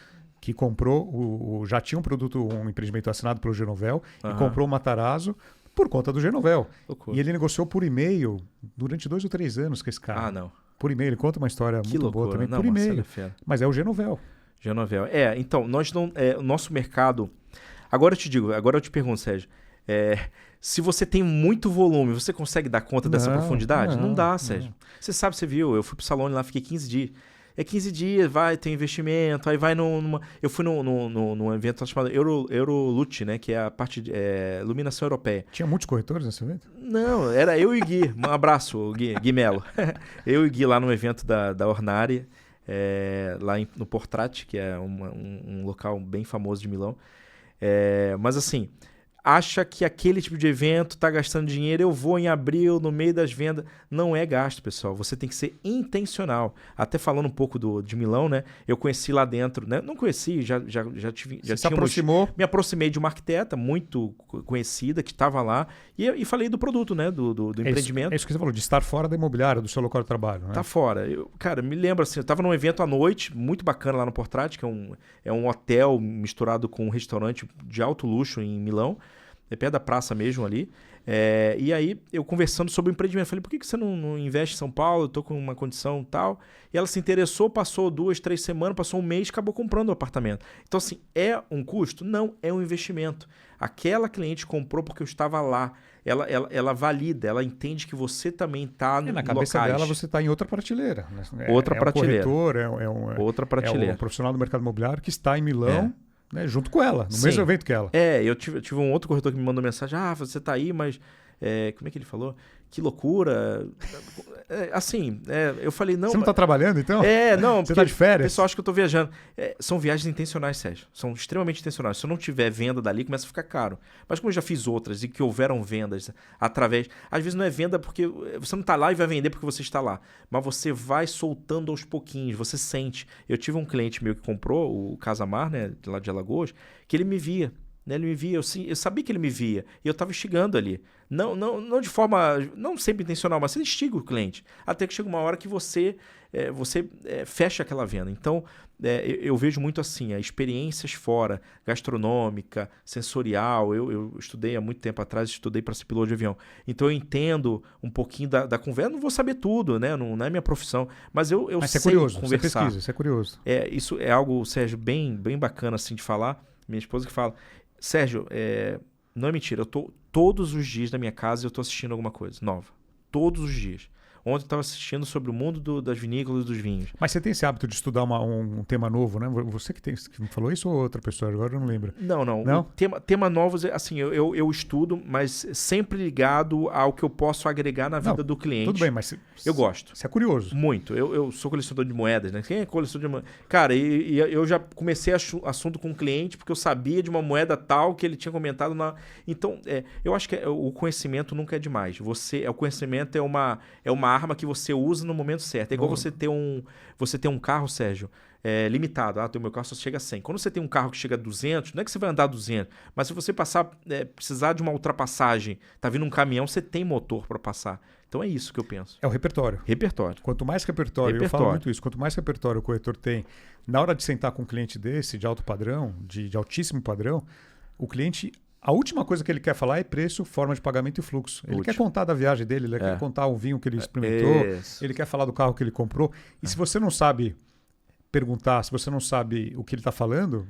que comprou, já tinha um empreendimento assinado pelo Genovel e comprou o Matarazzo por conta do Genovel. Loucura. E ele negociou por e-mail durante 2 ou 3 anos com esse cara. Não. Por e-mail, ele conta uma história Que muito loucura. boa também, Não, por e-mail. é Mas é o Genovel. Genovel. Então, nós não. O nosso mercado. Agora eu te pergunto, Sérgio. Se você tem muito volume, você consegue dar conta dessa profundidade? Não dá, Sérgio. Você sabe, você viu, eu fui pro Salone lá, fiquei 15 dias. 15 dias, tem investimento, aí vai eu fui num evento chamado Eurolute, né? Que é a parte de iluminação europeia. Tinha muitos corretores nesse evento? Não, era eu e o Gui. Um abraço, Gui Melo. Eu e o Gui lá no evento da Ornari, lá no Portrate, que é um local bem famoso de Milão. Mas assim, acha que aquele tipo de evento está gastando dinheiro, eu vou em abril, no meio das vendas. Não é gasto, pessoal. Você tem que ser intencional. Até falando um pouco de Milão, né? Eu conheci lá dentro, né? Não conheci, já tive... Você se aproximou? Me aproximei de uma arquiteta muito conhecida que estava lá e falei do produto, né? Do empreendimento. É isso que você falou, de estar fora da imobiliária, do seu local de trabalho. Né? Tá fora. Cara, me lembro assim, eu estava num evento à noite, muito bacana lá no Portrate, que é um hotel misturado com um restaurante de alto luxo em Milão. É perto da praça mesmo ali. E aí, eu conversando sobre o empreendimento, falei, por que você não investe em São Paulo? Eu estou com uma condição tal. E ela se interessou, passou 2, 3 semanas, passou um mês, acabou comprando o apartamento. Então, assim, é um custo? Não, é um investimento. Aquela cliente comprou porque eu estava lá. Ela valida, ela entende que você também está no na cabeça dela, você está em outra prateleira. Outra prateleira. Um corretor, outra prateleira. É um profissional do mercado imobiliário que está em Milão. Né, junto com ela, no Sim. mesmo evento que ela. Eu tive um outro corretor que me mandou mensagem, você tá aí, mas como é que ele falou? Que loucura. Eu falei, não... Você não tá trabalhando, então? Não. Você tá de férias? O pessoal acha que eu tô viajando. São viagens intencionais, Sérgio. São extremamente intencionais. Se eu não tiver venda dali, começa a ficar caro. Mas como eu já fiz outras e que houveram vendas através... Às vezes não é venda porque você não tá lá e vai vender porque você está lá. Mas você vai soltando aos pouquinhos, você sente. Eu tive um cliente meu que comprou, o Casamar, né, lá de Alagoas, que ele me via. Ele me via, eu sabia que ele me via e eu estava instigando ali. Não de forma, não sempre intencional, mas você instiga o cliente. Até que chega uma hora que você fecha aquela venda. Então, eu vejo muito assim, experiências fora, gastronômica, sensorial. Eu estudei há muito tempo atrás, estudei para ser piloto de avião. Então, eu entendo um pouquinho da conversa. Não vou saber tudo, né? Não é minha profissão. Mas eu mas sei é curioso, conversar. Você pesquisa, você é curioso. Isso é algo, Sérgio, bem bacana assim, de falar. Minha esposa que fala... Sérgio, não é mentira, todos os dias na minha casa eu estou assistindo alguma coisa nova. Todos os dias. Ontem eu estava assistindo sobre o mundo das vinícolas e dos vinhos. Mas você tem esse hábito de estudar um tema novo, né? Você que me falou isso ou outra pessoa? Agora eu não lembro. Não? Tema novos, assim, eu estudo, mas sempre ligado ao que eu posso agregar na vida do cliente. Tudo bem, mas eu gosto. Você é curioso. Muito. Eu sou colecionador de moedas, né? Quem é colecionador de moedas? Cara, e eu já comecei assunto com um cliente porque eu sabia de uma moeda tal que ele tinha comentado na... Então, eu acho que o conhecimento nunca é demais. O conhecimento é uma arma que você usa no momento certo. É igual você ter um carro, Sérgio, limitado. O meu carro só chega a 100. Quando você tem um carro que chega a 200, não é que você vai andar a 200, mas se você precisar de uma ultrapassagem, tá vindo um caminhão, você tem motor para passar. Então é isso que eu penso. É o repertório. Quanto mais repertório, eu falo muito isso, quanto mais repertório o corretor tem, na hora de sentar com um cliente desse, de alto padrão, de altíssimo padrão, o cliente... A última coisa que ele quer falar é preço, forma de pagamento e fluxo. Ele quer contar da viagem dele, ele quer contar o vinho que ele experimentou, ele quer falar do carro que ele comprou. E se você não sabe perguntar, se você não sabe o que ele está falando,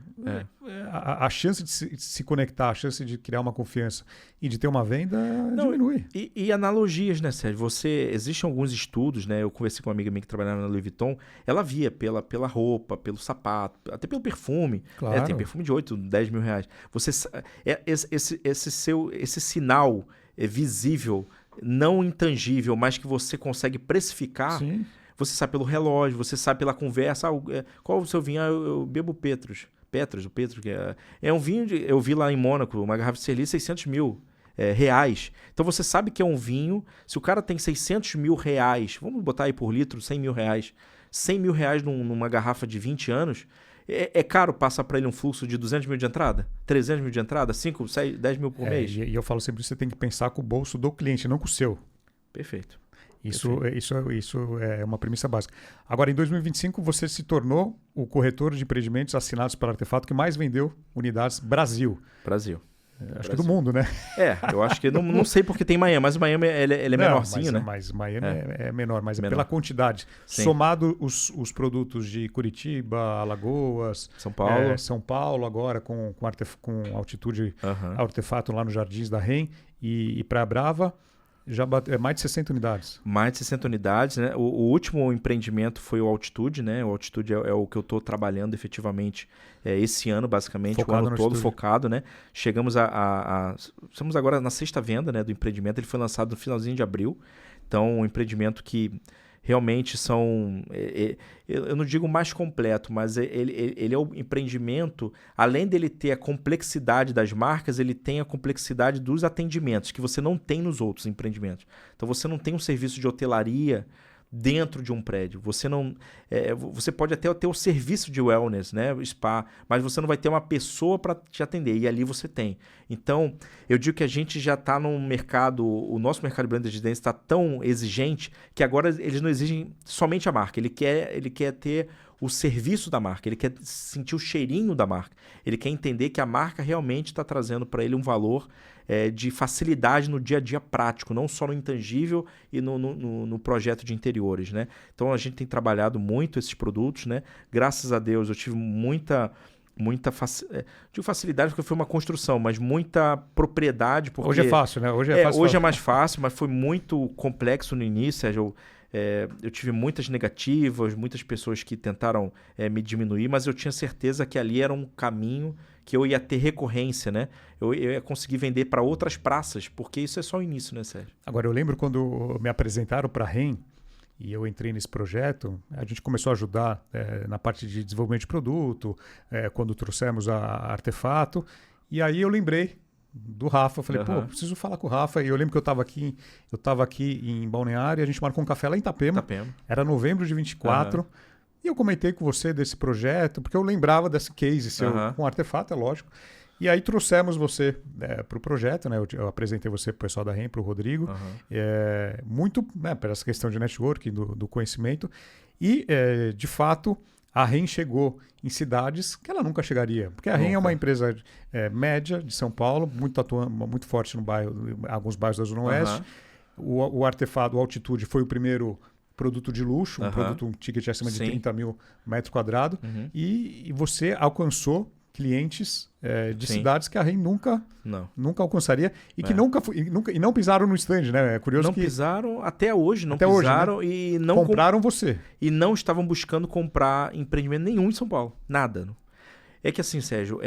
a chance de se conectar, a chance de criar uma confiança e de ter uma venda diminui. E analogias, né, Sérgio? Existem alguns estudos, né? Eu conversei com uma amiga minha que trabalhava na Louis Vuitton, ela via pela roupa, pelo sapato, até pelo perfume. Claro. Tem perfume de 8, 10 mil reais. Esse sinal visível, não intangível, mas que você consegue precificar. Sim. Você sabe pelo relógio, você sabe pela conversa. Qual o seu vinho? Eu bebo Petrus, o Petro, que é um vinho, eu vi lá em Mônaco, uma garrafa de Cerli, 600 mil reais. Então você sabe que é um vinho, se o cara tem 600 mil reais, vamos botar aí por litro, 100 mil reais, 100 mil reais numa garrafa de 20 anos, é caro passar para ele um fluxo de 200 mil de entrada? 300 mil de entrada? 5, 6, 10 mil por mês? E eu falo sempre, você tem que pensar com o bolso do cliente, não com o seu. Perfeito. Isso é uma premissa básica. Agora, em 2025, você se tornou o corretor de empreendimentos assinados pela Artefato que mais vendeu unidades Brasil. Acho que do mundo, né? Eu acho que não sei porque tem Miami, mas Miami ele é menorzinho, né? Mas Miami é menor, mas menor. Pela quantidade. Sim. Somado os produtos de Curitiba, Alagoas, São Paulo agora com altitude, Artefato lá nos Jardins da REM e Praia Brava, já mais de 60 unidades. Mais de 60 unidades, né? O último empreendimento foi o Altitude, né? O Altitude é o que eu estou trabalhando efetivamente esse ano, basicamente, focado o ano todo focado, né? Estamos agora na sexta venda, né, do empreendimento. Ele foi lançado no finalzinho de abril. Então, um empreendimento que realmente são... eu não digo mais completo, mas ele é o empreendimento, além dele ter a complexidade das marcas, ele tem a complexidade dos atendimentos, que você não tem nos outros empreendimentos. Então, você não tem um serviço de hotelaria dentro de um prédio. Você pode até ter o serviço de wellness, né, spa, mas você não vai ter uma pessoa para te atender, e ali você tem. Então, eu digo que a gente já está num mercado, o nosso mercado de branded residência está tão exigente que agora eles não exigem somente a marca, ele quer ter o serviço da marca, ele quer sentir o cheirinho da marca, ele quer entender que a marca realmente está trazendo para ele um valor de facilidade no dia a dia prático, não só no intangível e no projeto de interiores, né? Então a gente tem trabalhado muito esses produtos, né? Graças a Deus eu tive muita facilidade porque foi uma construção, mas muita propriedade. Porque, hoje é fácil, né? Hoje é mais fácil, mas foi muito complexo no início, Sérgio. Eu tive muitas negativas, muitas pessoas que tentaram me diminuir, mas eu tinha certeza que ali era um caminho que eu ia ter recorrência, né? Eu ia conseguir vender para outras praças, porque isso é só o início, né, Sérgio? Agora, eu lembro quando me apresentaram para a REM e eu entrei nesse projeto, a gente começou a ajudar na parte de desenvolvimento de produto, quando trouxemos a Artefato, e aí eu lembrei do Rafa, falei, preciso falar com o Rafa. E eu lembro que eu estava aqui em Balneário, a gente marcou um café lá em Itapema. Era novembro de 24. E eu comentei com você desse projeto, porque eu lembrava desse case seu com Artefato, é lógico. E aí trouxemos você para o projeto, né? Eu apresentei você para o pessoal da REM, para o Rodrigo. Muito por essa questão de network, do conhecimento. E, de fato, a REM chegou em cidades que ela nunca chegaria. Porque a REM é uma empresa média de São Paulo, muito forte no alguns bairros da Zona Oeste. O Artefato, o Altitude, foi o primeiro produto de luxo, um ticket acima de 30 mil metros quadrados. E você alcançou clientes de cidades que a REM nunca alcançaria e que não pisaram no stand, né? É curioso que... Não pisaram, até hoje não pisaram, né? E não compraram você. E não estavam buscando comprar empreendimento nenhum em São Paulo. Nada. É que assim, Sérgio,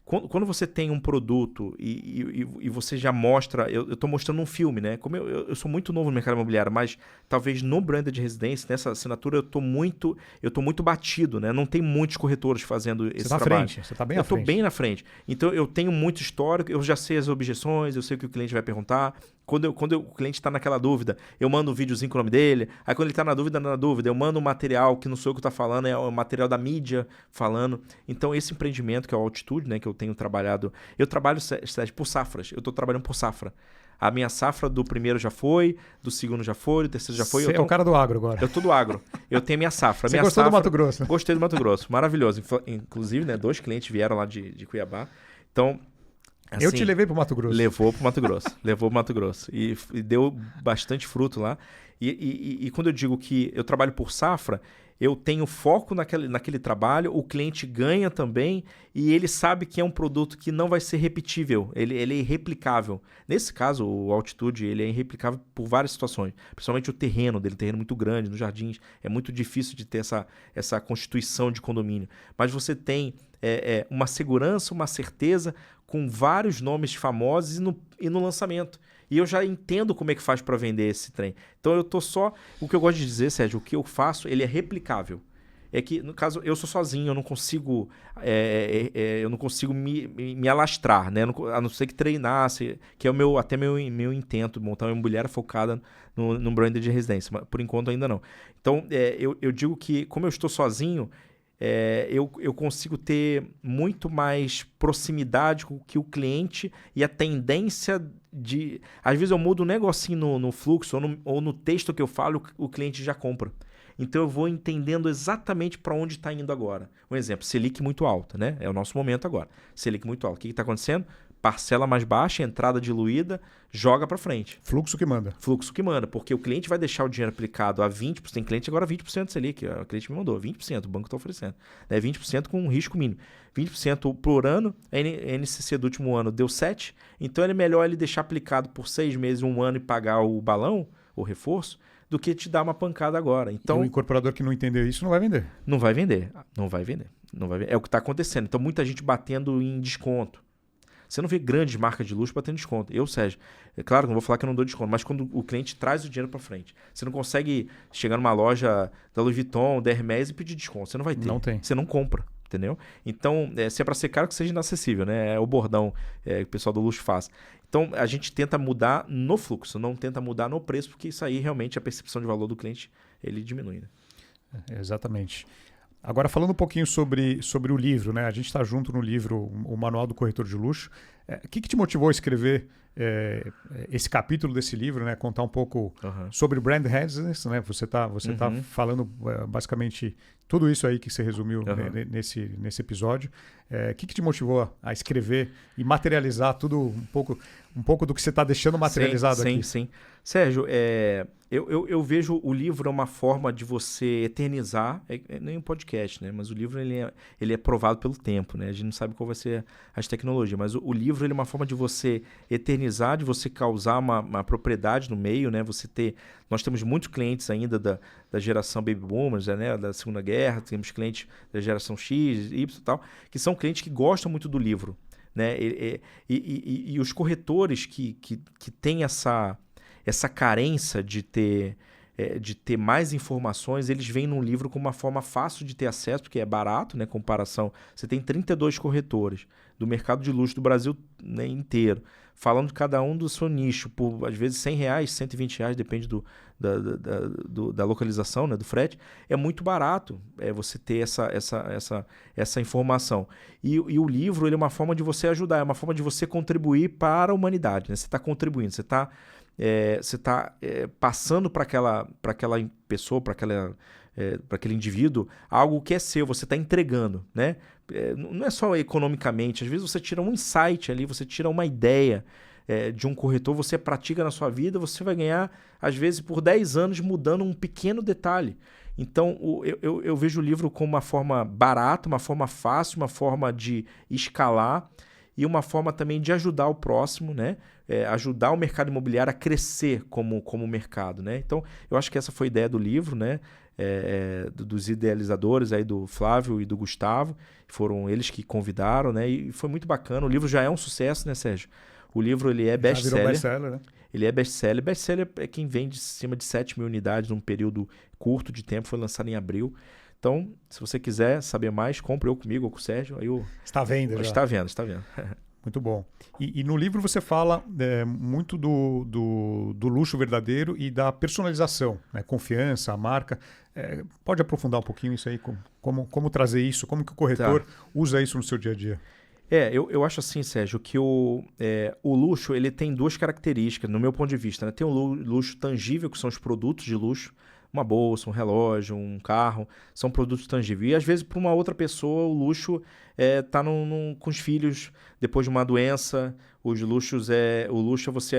quando você tem um produto e você já mostra... Eu estou mostrando um filme, né? Como eu sou muito novo no mercado imobiliário, mas talvez no branded residência, nessa assinatura, eu estou muito batido, né? Não tem muitos corretores fazendo esse trabalho. Você está bem à frente. Eu estou bem na frente. Então, eu tenho muito histórico, eu já sei as objeções, eu sei o que o cliente vai perguntar. Quando o cliente está naquela dúvida, eu mando um videozinho com o nome dele. Aí quando ele está na dúvida, eu mando um material que não sou eu que estou falando, é o material da mídia falando. Então, esse empreendimento que é o Altitude, né, que eu tenho trabalhado... Eu trabalho, Sérgio, por safras. Eu estou trabalhando por safra. A minha safra do primeiro já foi, do segundo já foi, do terceiro já foi. Você é o cara do agro agora. Eu tô do agro. Eu tenho minha safra. Você gostou do Mato Grosso? Gostei do Mato Grosso. Maravilhoso. Inclusive, né, 2 clientes vieram lá de Cuiabá. Então... Assim, eu te levei para o Mato Grosso. Levou para o Mato Grosso. E deu bastante fruto lá. E quando eu digo que eu trabalho por safra, eu tenho foco naquele trabalho, o cliente ganha também e ele sabe que é um produto que não vai ser repetível, ele é irreplicável. Nesse caso, o Altitude ele é irreplicável por várias situações, principalmente o terreno dele, terreno muito grande, nos jardins, é muito difícil de ter essa constituição de condomínio. Mas você tem uma segurança, uma certeza com vários nomes famosos e no lançamento. E eu já entendo como é que faz para vender esse trem. Então eu tô só... O que eu gosto de dizer, Sérgio, o que eu faço, ele é replicável. é que, no caso, eu sou sozinho, eu não consigo, me alastrar, né? A não ser que treinasse, que é até meu intento, montar uma imobiliária focada no brand de residência, mas por enquanto ainda não. Então, eu digo que, como eu estou sozinho, eu consigo ter muito mais proximidade com que o cliente e a tendência de... Às vezes eu mudo um negocinho no fluxo ou no texto que eu falo, o cliente já compra. Então eu vou entendendo exatamente para onde está indo agora. Um exemplo, Selic muito alta, né? É o nosso momento agora. Selic muito alta. O que está acontecendo? Parcela mais baixa, entrada diluída, joga para frente. Fluxo que manda. Fluxo que manda, porque o cliente vai deixar o dinheiro aplicado a 20%. Tem cliente agora 20% Selic, o cliente me mandou, 20%, o banco está oferecendo. 20% com um risco mínimo. 20% por ano, a NCC do último ano deu 7%, então é melhor ele deixar aplicado por 6 meses, 1 ano e pagar o balão, o reforço, do que te dar uma pancada agora. Então, e o incorporador que não entender isso não vai vender. Não vai vender. É o que está acontecendo. Então muita gente batendo em desconto. Você não vê grandes marcas de luxo batendo desconto. Sérgio, é claro que não vou falar que eu não dou desconto, mas quando o cliente traz o dinheiro para frente, você não consegue chegar numa loja da Louis Vuitton, da Hermès e pedir desconto. Você não vai ter. Não tem. Você não compra, entendeu? Então, se é para ser caro, que seja inacessível, né? É o bordão que o pessoal do luxo faz. Então, a gente tenta mudar no fluxo, não tenta mudar no preço, porque isso aí realmente a percepção de valor do cliente ele diminui. Né? Exatamente. Agora, falando um pouquinho sobre o livro, né? A gente está junto no livro, o Manual do Corretor de Luxo. O que te motivou a escrever esse capítulo desse livro, né? Contar um pouco sobre o brand residence, né? Você tá falando basicamente tudo isso aí que você resumiu nesse episódio. O que te motivou a escrever e materializar tudo um pouco do que você está deixando materializado aqui? Sim. Sérgio, eu vejo o livro uma forma de você eternizar, nem um podcast, né? Mas o livro ele é provado pelo tempo, né? A gente não sabe qual vai ser as tecnologias, mas o livro ele é uma forma de você eternizar, de você causar uma propriedade no meio, né? Nós temos muitos clientes ainda da geração Baby Boomers, né? Da Segunda Guerra, temos clientes da geração X, Y e tal, que são clientes que gostam muito do livro, né? E os corretores que têm essa carência de ter mais informações, eles veem num livro com uma forma fácil de ter acesso, porque é barato, né? Comparação. Você tem 32 corretores do mercado de luxo do Brasil, né, inteiro, falando de cada um do seu nicho, por às vezes R$100, R$120, depende da localização, né, do frete. É muito barato você ter essa informação. E o livro ele é uma forma de você ajudar, é uma forma de você contribuir para a humanidade. Né? Você está contribuindo, você está passando para aquela pessoa, para aquele indivíduo, algo que é seu, você está entregando, né? Não é só economicamente, às vezes você tira um insight ali, você tira uma ideia de um corretor, você pratica na sua vida, você vai ganhar, às vezes, por 10 anos mudando um pequeno detalhe. Então, eu vejo o livro como uma forma barata, uma forma fácil, uma forma de escalar e uma forma também de ajudar o próximo, né? Ajudar o mercado imobiliário a crescer como mercado, né? Então, eu acho que essa foi a ideia do livro, né? Dos idealizadores aí do Flávio e do Gustavo, foram eles que convidaram, né? E foi muito bacana. O livro já é um sucesso, né, Sérgio? O livro ele é best-seller. Né? Ele é best-seller. Best-seller é quem vende acima de 7 mil unidades num período curto de tempo. Foi lançado em abril. Então, se você quiser saber mais, compre ou comigo ou com o Sérgio. Está à venda já. Está vendo. Muito bom. E no livro você fala muito do luxo verdadeiro e da personalização, né? Confiança, a marca. Pode aprofundar um pouquinho isso aí? Como trazer isso? Como que o corretor usa isso no seu dia a dia? Eu acho assim, Sérgio, que o luxo ele tem duas características, no meu ponto de vista. Né? Tem o luxo tangível, que são os produtos de luxo. Uma bolsa, um relógio, um carro, são produtos tangíveis. E às vezes para uma outra pessoa o luxo está com os filhos depois de uma doença. O luxo é você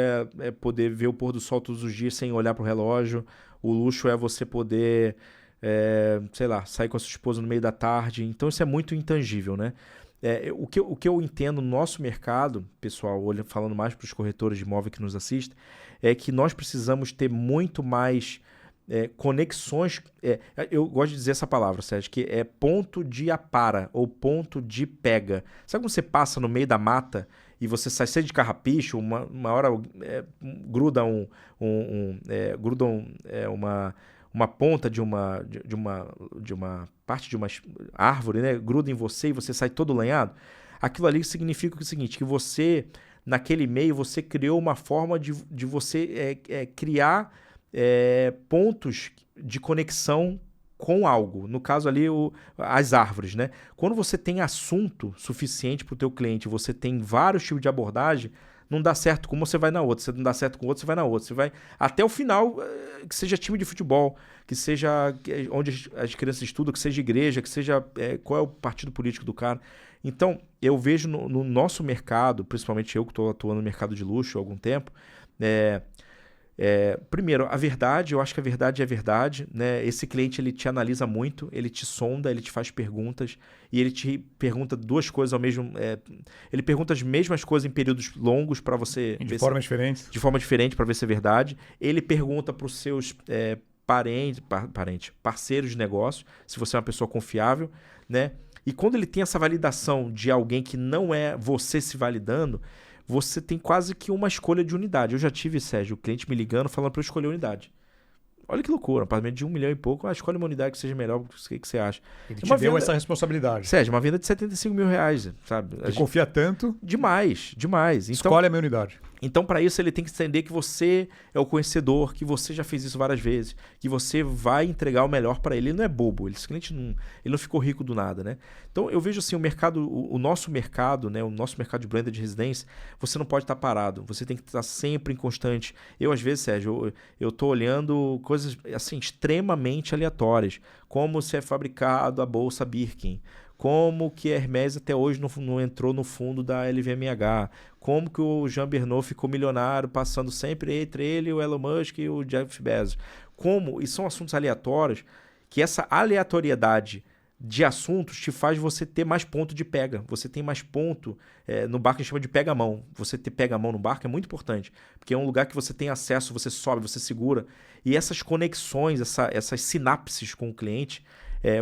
poder ver o pôr do sol todos os dias sem olhar para o relógio. O luxo é você poder, sair com a sua esposa no meio da tarde. Então isso é muito intangível, né? O que eu entendo no nosso mercado, pessoal, falando mais para os corretores de imóvel que nos assistem, é que nós precisamos ter muito mais conexões. Eu gosto de dizer essa palavra, Sérgio, que é ponto de apara ou ponto de pega. Sabe quando você passa no meio da mata e você sai cheio de carrapicho, uma hora gruda uma ponta de uma parte de uma árvore, né, gruda em você e você sai todo lanhado, aquilo ali significa o seguinte, que você, naquele meio, você criou uma forma de você criar pontos de conexão com algo. No caso ali, as árvores, né? Quando você tem assunto suficiente para o teu cliente, você tem vários tipos de abordagem, não dá certo com uma, você vai na outra. Se não dá certo com outra, você vai na outra. Você vai até o final, que seja time de futebol, que seja onde as crianças estudam, que seja igreja, que seja qual é o partido político do cara. Então, eu vejo no nosso mercado, principalmente eu que estou atuando no mercado de luxo há algum tempo, primeiro, a verdade, eu acho que a verdade é verdade, né? Esse cliente, ele te analisa muito, ele te sonda, ele te faz perguntas e ele te pergunta duas coisas ao mesmo... ele pergunta as mesmas coisas em períodos longos para você... De forma diferente. De forma diferente, para ver se é verdade. Ele pergunta para os seus parceiros de negócio, se você é uma pessoa confiável, né? E quando ele tem essa validação de alguém que não é você se validando, você tem quase que uma escolha de unidade. Eu já tive, Sérgio, o cliente me ligando falando para eu escolher unidade. Olha que loucura, um apartamento de 1 milhão e pouco, escolhe uma unidade que seja melhor, o que você acha? Ele te deu essa responsabilidade. Sérgio, uma venda de 75 mil reais, sabe? Ele confia tanto. Demais. Então, escolhe a minha unidade. Então, para isso, ele tem que entender que você é o conhecedor, que você já fez isso várias vezes, que você vai entregar o melhor para ele. Ele não é bobo, esse cliente não ficou rico do nada, né? Então, eu vejo assim, o nosso mercado, né? O nosso mercado de branded residência, você não pode estar parado, você tem que estar sempre em constante. Eu, às vezes, Sérgio, eu estou olhando coisas assim, extremamente aleatórias, como se é fabricado a bolsa Birkin, como que a Hermès até hoje não entrou no fundo da LVMH, como que o Jean Bernot ficou milionário passando sempre entre ele, o Elon Musk e o Jeff Bezos. E são assuntos aleatórios, que essa aleatoriedade de assuntos te faz você ter mais ponto de pega. Você tem mais ponto, no barco a gente chama de pega-mão. Você ter pega-mão no barco é muito importante, porque é um lugar que você tem acesso, você sobe, você segura. E essas conexões, essas sinapses com o cliente,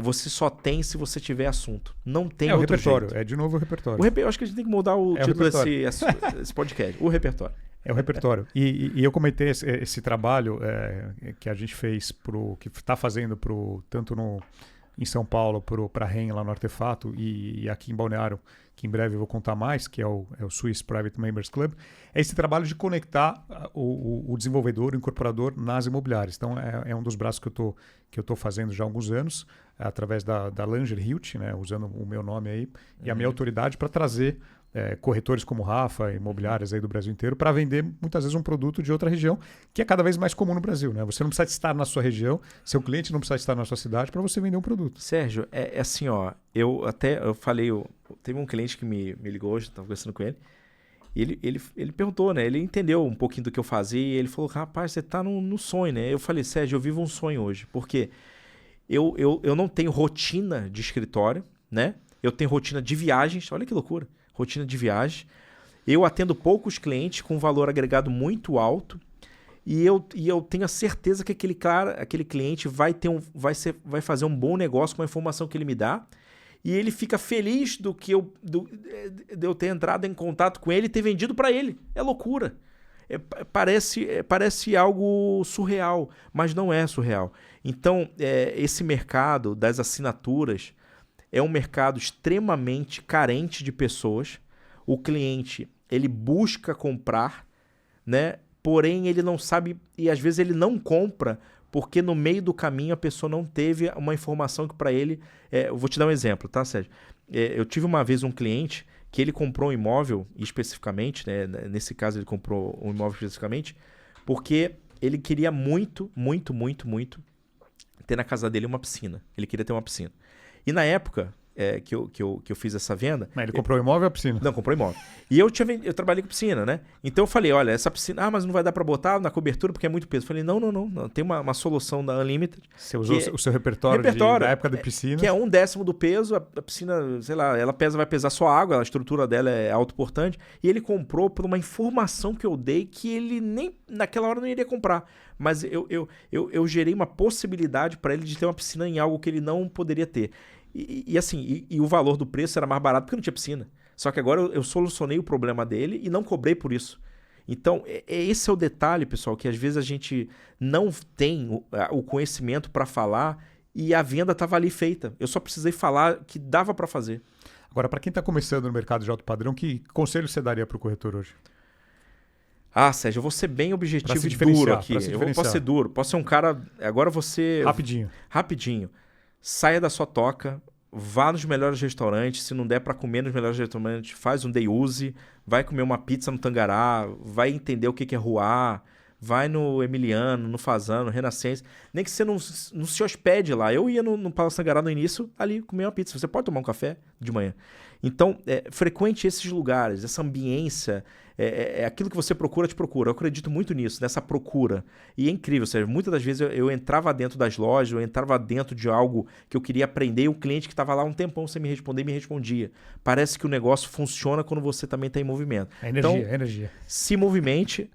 você só tem se você tiver assunto. Não tem outro repertório. jeito. De novo o repertório. Eu acho que a gente tem que mudar o título desse podcast. O repertório. É o repertório. E eu comentei esse trabalho que a gente fez, que está fazendo tanto em São Paulo, para a REN, lá no Artefato, e aqui em Balneário, que em breve eu vou contar mais, que é o Swiss Private Members Club, é esse trabalho de conectar o desenvolvedor, o incorporador nas imobiliárias. Então, é um dos braços que eu estou fazendo já há alguns anos, através da Langer Hilt, né, usando o meu nome aí, e a minha autoridade para trazer corretores como Rafa, imobiliárias aí do Brasil inteiro, para vender muitas vezes um produto de outra região, que é cada vez mais comum no Brasil, né? Você não precisa estar na sua região, seu cliente não precisa estar na sua cidade para você vender um produto. Sérgio, é assim, ó, eu falei, teve um cliente que me ligou hoje, estava conversando com ele, e ele perguntou, né? Ele entendeu um pouquinho do que eu fazia e ele falou, rapaz, você está no sonho, né? Eu falei, Sérgio, eu vivo um sonho hoje, porque eu não tenho rotina de escritório, né? Eu tenho rotina de viagens, olha que loucura. Rotina de viagem. Eu atendo poucos clientes com valor agregado muito alto e eu tenho a certeza que aquele cliente vai fazer um bom negócio com a informação que ele me dá e ele fica feliz de eu ter entrado em contato com ele e ter vendido para ele. É loucura. Parece algo surreal, mas não é surreal. Então, esse mercado das assinaturas é um mercado extremamente carente de pessoas. O cliente, ele busca comprar, né? Porém, ele não sabe e às vezes ele não compra porque no meio do caminho a pessoa não teve uma informação que para ele... eu vou te dar um exemplo, tá, Sérgio? Eu tive uma vez um cliente que ele comprou um imóvel especificamente, né? Nesse caso ele comprou um imóvel especificamente, porque ele queria muito, muito, muito, muito ter na casa dele uma piscina. Ele queria ter uma piscina. E na época que eu fiz essa venda... Mas ele comprou imóvel ou a piscina? Não, comprou imóvel. E eu trabalhei com piscina, né? Então eu falei, olha, essa piscina... mas não vai dar para botar na cobertura porque é muito peso. Eu falei, não. Tem uma solução da Unlimited. Você usou o seu repertório da época de piscina? Que é 1/10 do peso. A piscina, sei lá, vai pesar só água. A estrutura dela é autoportante. E ele comprou por uma informação que eu dei que ele nem naquela hora não iria comprar. Mas eu gerei uma possibilidade para ele de ter uma piscina em algo que ele não poderia ter. E assim, o valor do preço era mais barato porque não tinha piscina. Só que agora eu solucionei o problema dele e não cobrei por isso. Então, esse é o detalhe, pessoal, que às vezes a gente não tem o conhecimento para falar e a venda estava ali feita. Eu só precisei falar que dava para fazer. Agora, para quem está começando no mercado de alto padrão, que conselho você daria para o corretor hoje? Sérgio, eu vou ser bem objetivo e duro aqui. Posso ser duro, posso ser um cara... Agora você... Rapidinho. Saia da sua toca, vá nos melhores restaurantes, se não der para comer nos melhores restaurantes, faz um day use, vai comer uma pizza no Tangará, vai entender o que é ruar, vai no Emiliano, no Fazano, no Renascença, nem que você não se hospede lá. Eu ia no Palácio Tangará no início, ali comer uma pizza. Você pode tomar um café de manhã. Então, frequente esses lugares, essa ambiência, aquilo que você procura, te procura. Eu acredito muito nisso, nessa procura. E é incrível, ou seja, muitas das vezes eu entrava dentro das lojas, eu entrava dentro de algo que eu queria aprender e o cliente que estava lá um tempão sem me responder, me respondia. Parece que o negócio funciona quando você também está em movimento. Energia. Se movimente,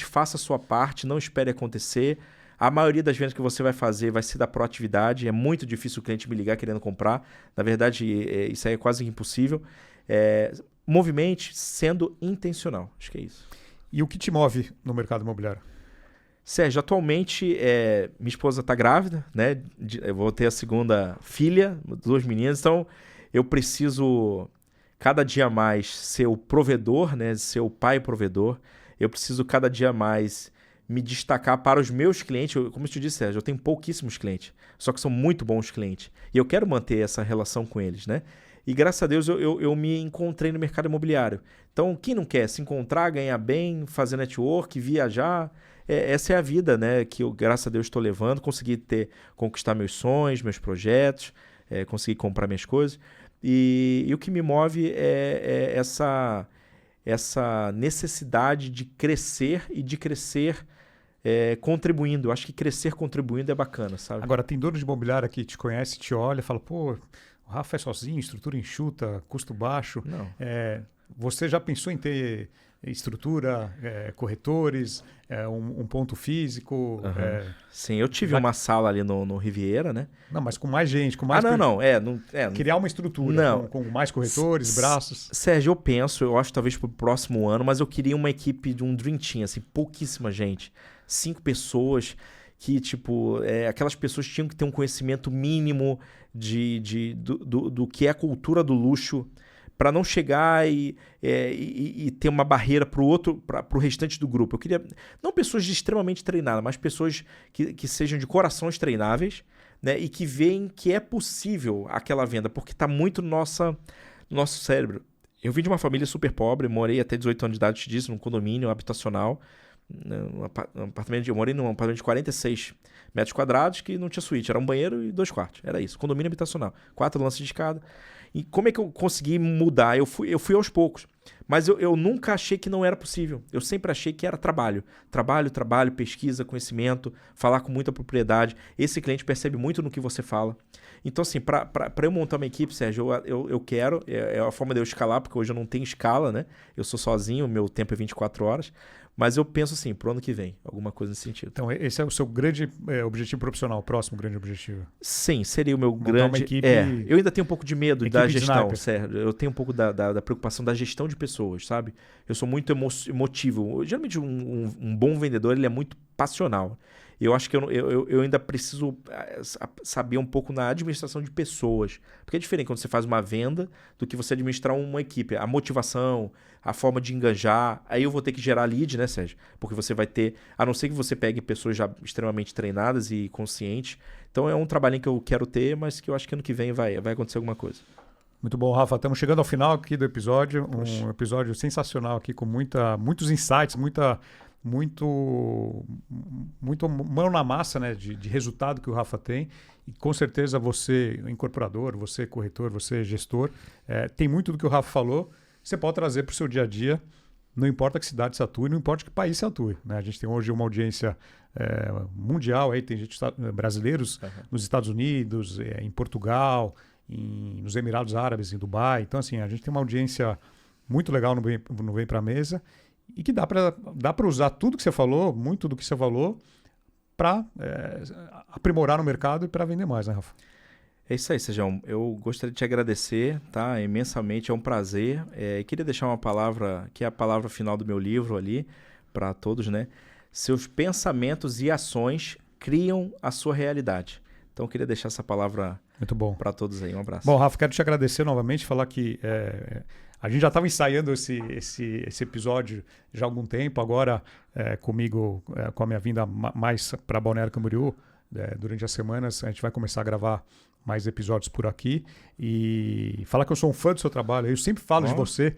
faça a sua parte, não espere acontecer. A maioria das vendas que você vai fazer vai ser da proatividade. É muito difícil o cliente me ligar querendo comprar. Na verdade, isso aí é quase impossível. Movimente sendo intencional. Acho que é isso. E o que te move no mercado imobiliário? Sérgio, atualmente minha esposa está grávida, né? Eu vou ter a segunda filha, 2 meninas. Então, eu preciso cada dia mais ser o provedor, né? Ser o pai provedor. Eu preciso cada dia mais me destacar para os meus clientes. Como eu te disse, Sérgio, eu tenho pouquíssimos clientes, só que são muito bons clientes. E eu quero manter essa relação com eles, né? E graças a Deus eu me encontrei no mercado imobiliário. Então, quem não quer se encontrar, ganhar bem, fazer network, viajar, essa é a vida, né? Que eu, graças a Deus, estou levando. Consegui conquistar meus sonhos, meus projetos, consegui comprar minhas coisas. E o que me move é essa necessidade de crescer e de crescer contribuindo. Eu acho que crescer contribuindo é bacana, sabe? Agora, tem dono de imobiliária que te conhece, te olha e fala, pô, o Rafa é sozinho, estrutura enxuta, custo baixo. Não. Você já pensou em ter estrutura, corretores, um ponto físico? Uhum. Sim, eu tive uma sala ali no Riviera, né? Não, mas com mais gente, com mais... Criar uma estrutura com mais corretores, braços. Sérgio, eu acho talvez para o próximo ano, mas eu queria uma equipe de um Dream Team, assim, pouquíssima gente. 5 pessoas que, aquelas pessoas tinham que ter um conhecimento mínimo do que é a cultura do luxo, para não chegar e ter uma barreira para o restante do grupo. Eu queria, não pessoas extremamente treinadas, mas pessoas que sejam de corações treináveis, né, e que veem que é possível aquela venda, porque está muito no nosso cérebro. Eu vim de uma família super pobre, morei até 18 anos de idade disso, num condomínio habitacional, eu morei num apartamento de 46 metros quadrados que não tinha suíte, era um banheiro e 2 quartos, era isso, condomínio habitacional, 4 lances de escada. E como é que eu consegui mudar? Eu fui aos poucos, mas eu nunca achei que não era possível, eu sempre achei que era trabalho, pesquisa, conhecimento, falar com muita propriedade. Esse cliente percebe muito no que você fala. Então, assim, para eu montar uma equipe, Sérgio, eu quero, é a forma de eu escalar, porque hoje eu não tenho escala, né? Eu sou sozinho, meu tempo é 24 horas, mas eu penso assim, pro ano que vem, alguma coisa nesse sentido. Então, esse é o seu grande objetivo profissional, o próximo grande objetivo? Sim, seria o meu grande... Uma equipe... Eu ainda tenho um pouco de medo da gestão, Sérgio. Eu tenho um pouco da preocupação da gestão de pessoas, sabe? Eu sou muito emotivo. Geralmente, um bom vendedor, ele é muito passional. Eu acho que eu ainda preciso saber um pouco na administração de pessoas. Porque é diferente quando você faz uma venda do que você administrar uma equipe. A motivação, a forma de engajar. Aí eu vou ter que gerar lead, né, Sérgio? Porque você vai ter... A não ser que você pegue pessoas já extremamente treinadas e conscientes. Então é um trabalhinho que eu quero ter, mas que eu acho que ano que vem vai acontecer alguma coisa. Muito bom, Rafa. Estamos chegando ao final aqui do episódio. Um episódio sensacional aqui com muitos insights, muito mão na massa, né, de resultado que o Rafa tem. E com certeza você, incorporador, você corretor, você gestor, tem muito do que o Rafa falou. Você pode trazer para o seu dia a dia, não importa que cidade você atue, não importa que país você atue, né? A gente tem hoje uma audiência mundial, aí tem gente brasileiros nos Estados Unidos, em Portugal, nos Emirados Árabes, em Dubai. Então, assim, a gente tem uma audiência muito legal no Vem Pra Mesa e que dá para usar tudo que você falou, muito do que você falou, para aprimorar no mercado e para vender mais, né, Rafa? É isso aí, Sejão. Eu gostaria de te agradecer, tá? Imensamente, é um prazer. E queria deixar uma palavra, que é a palavra final do meu livro ali, para todos, né? Seus pensamentos e ações criam a sua realidade. Então, eu queria deixar essa palavra Muito bom. para todos aí. Um abraço. Bom, Rafa, quero te agradecer novamente, falar que a gente já estava ensaiando esse episódio já há algum tempo, agora comigo, com a minha vinda mais para Balneário Camboriú, durante as semanas, a gente vai começar a gravar mais episódios por aqui e falar que eu sou um fã do seu trabalho. Eu sempre falo de você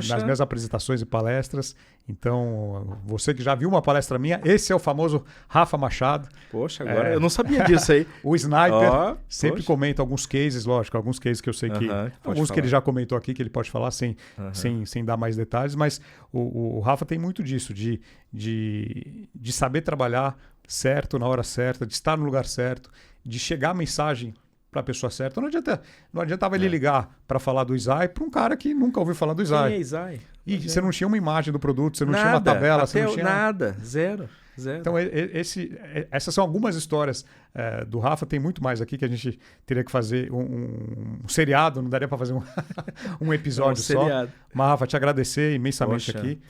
nas minhas apresentações e palestras. Então, você que já viu uma palestra minha, esse é o famoso Rafa Machado. Poxa, agora eu não sabia disso aí. O Sniper sempre comenta alguns cases, lógico, alguns cases que eu sei que... alguns que ele já comentou aqui, que ele pode falar sem dar mais detalhes, mas o Rafa tem muito disso, de saber trabalhar certo, na hora certa, de estar no lugar certo, de chegar a mensagem para a pessoa certa. Não adiantava ele ligar para falar do Izai para um cara que nunca ouviu falar do Izai. Quem é Izai? E você não tinha uma imagem do produto, você não tinha uma tabela, você não tinha nada, zero. Então, essas são algumas histórias do Rafa. Tem muito mais aqui que a gente teria que fazer um seriado, não daria para fazer um episódio só. Mas, Rafa, te agradecer imensamente aqui.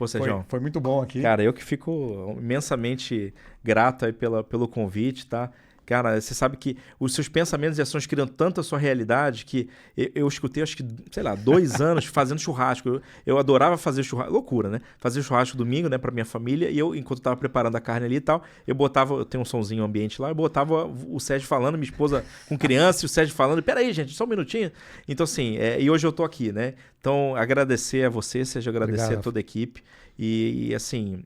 Foi muito bom aqui. Cara, eu que fico imensamente grato aí pelo convite, tá? Cara, você sabe que os seus pensamentos e ações criam tanto a sua realidade que eu escutei, acho que, 2 anos fazendo churrasco. Eu adorava fazer churrasco. Loucura, né? Fazer churrasco domingo, né, pra minha família. E eu, enquanto tava preparando a carne ali e tal, eu tenho um sonzinho ambiente lá, eu botava o Sérgio falando, minha esposa com criança e o Sérgio falando. Peraí, gente, só um minutinho. Então, assim, e hoje eu tô aqui, né? Então, agradecer a você, Sérgio, agradecer a toda a equipe. E assim,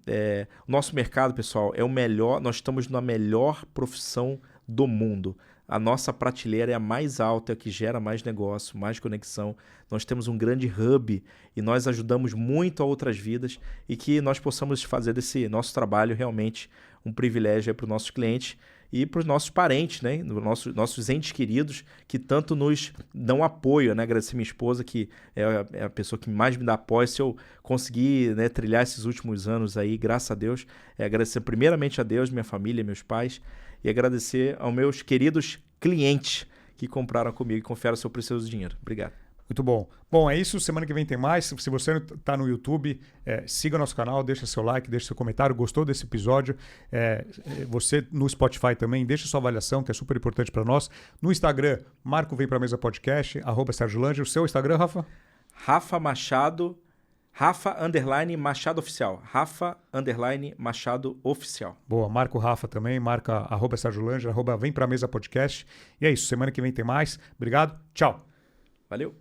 o nosso mercado, pessoal, é o melhor. Nós estamos na melhor profissão do mundo. A nossa prateleira é a mais alta, que gera mais negócio, mais conexão. Nós temos um grande hub e nós ajudamos muito a outras vidas e que nós possamos fazer desse nosso trabalho realmente um privilégio para os nossos clientes e para os nossos parentes, né? Nossos entes queridos que tanto nos dão apoio, né? Agradecer minha esposa, que é a pessoa que mais me dá apoio. Se eu conseguir, né, trilhar esses últimos anos aí, graças a Deus, agradecer primeiramente a Deus, minha família, meus pais, e agradecer aos meus queridos clientes que compraram comigo e confiaram seu precioso dinheiro. Obrigado. Muito bom. Bom, é isso. Semana que vem tem mais. Se você está no YouTube, siga nosso canal, deixa seu like, deixa seu comentário. Gostou desse episódio? Você no Spotify também, deixa sua avaliação, que é super importante para nós. No Instagram, Marco Vem Pra Mesa Podcast, @Sérgio Lange. O seu Instagram, Rafa? Rafa Machado, Rafa_Machado Oficial. Rafa_Machado Oficial. Boa, marca o Rafa também, marca @Sérgio Lange, @Vem Pra Mesa Podcast. E é isso, semana que vem tem mais. Obrigado, tchau. Valeu.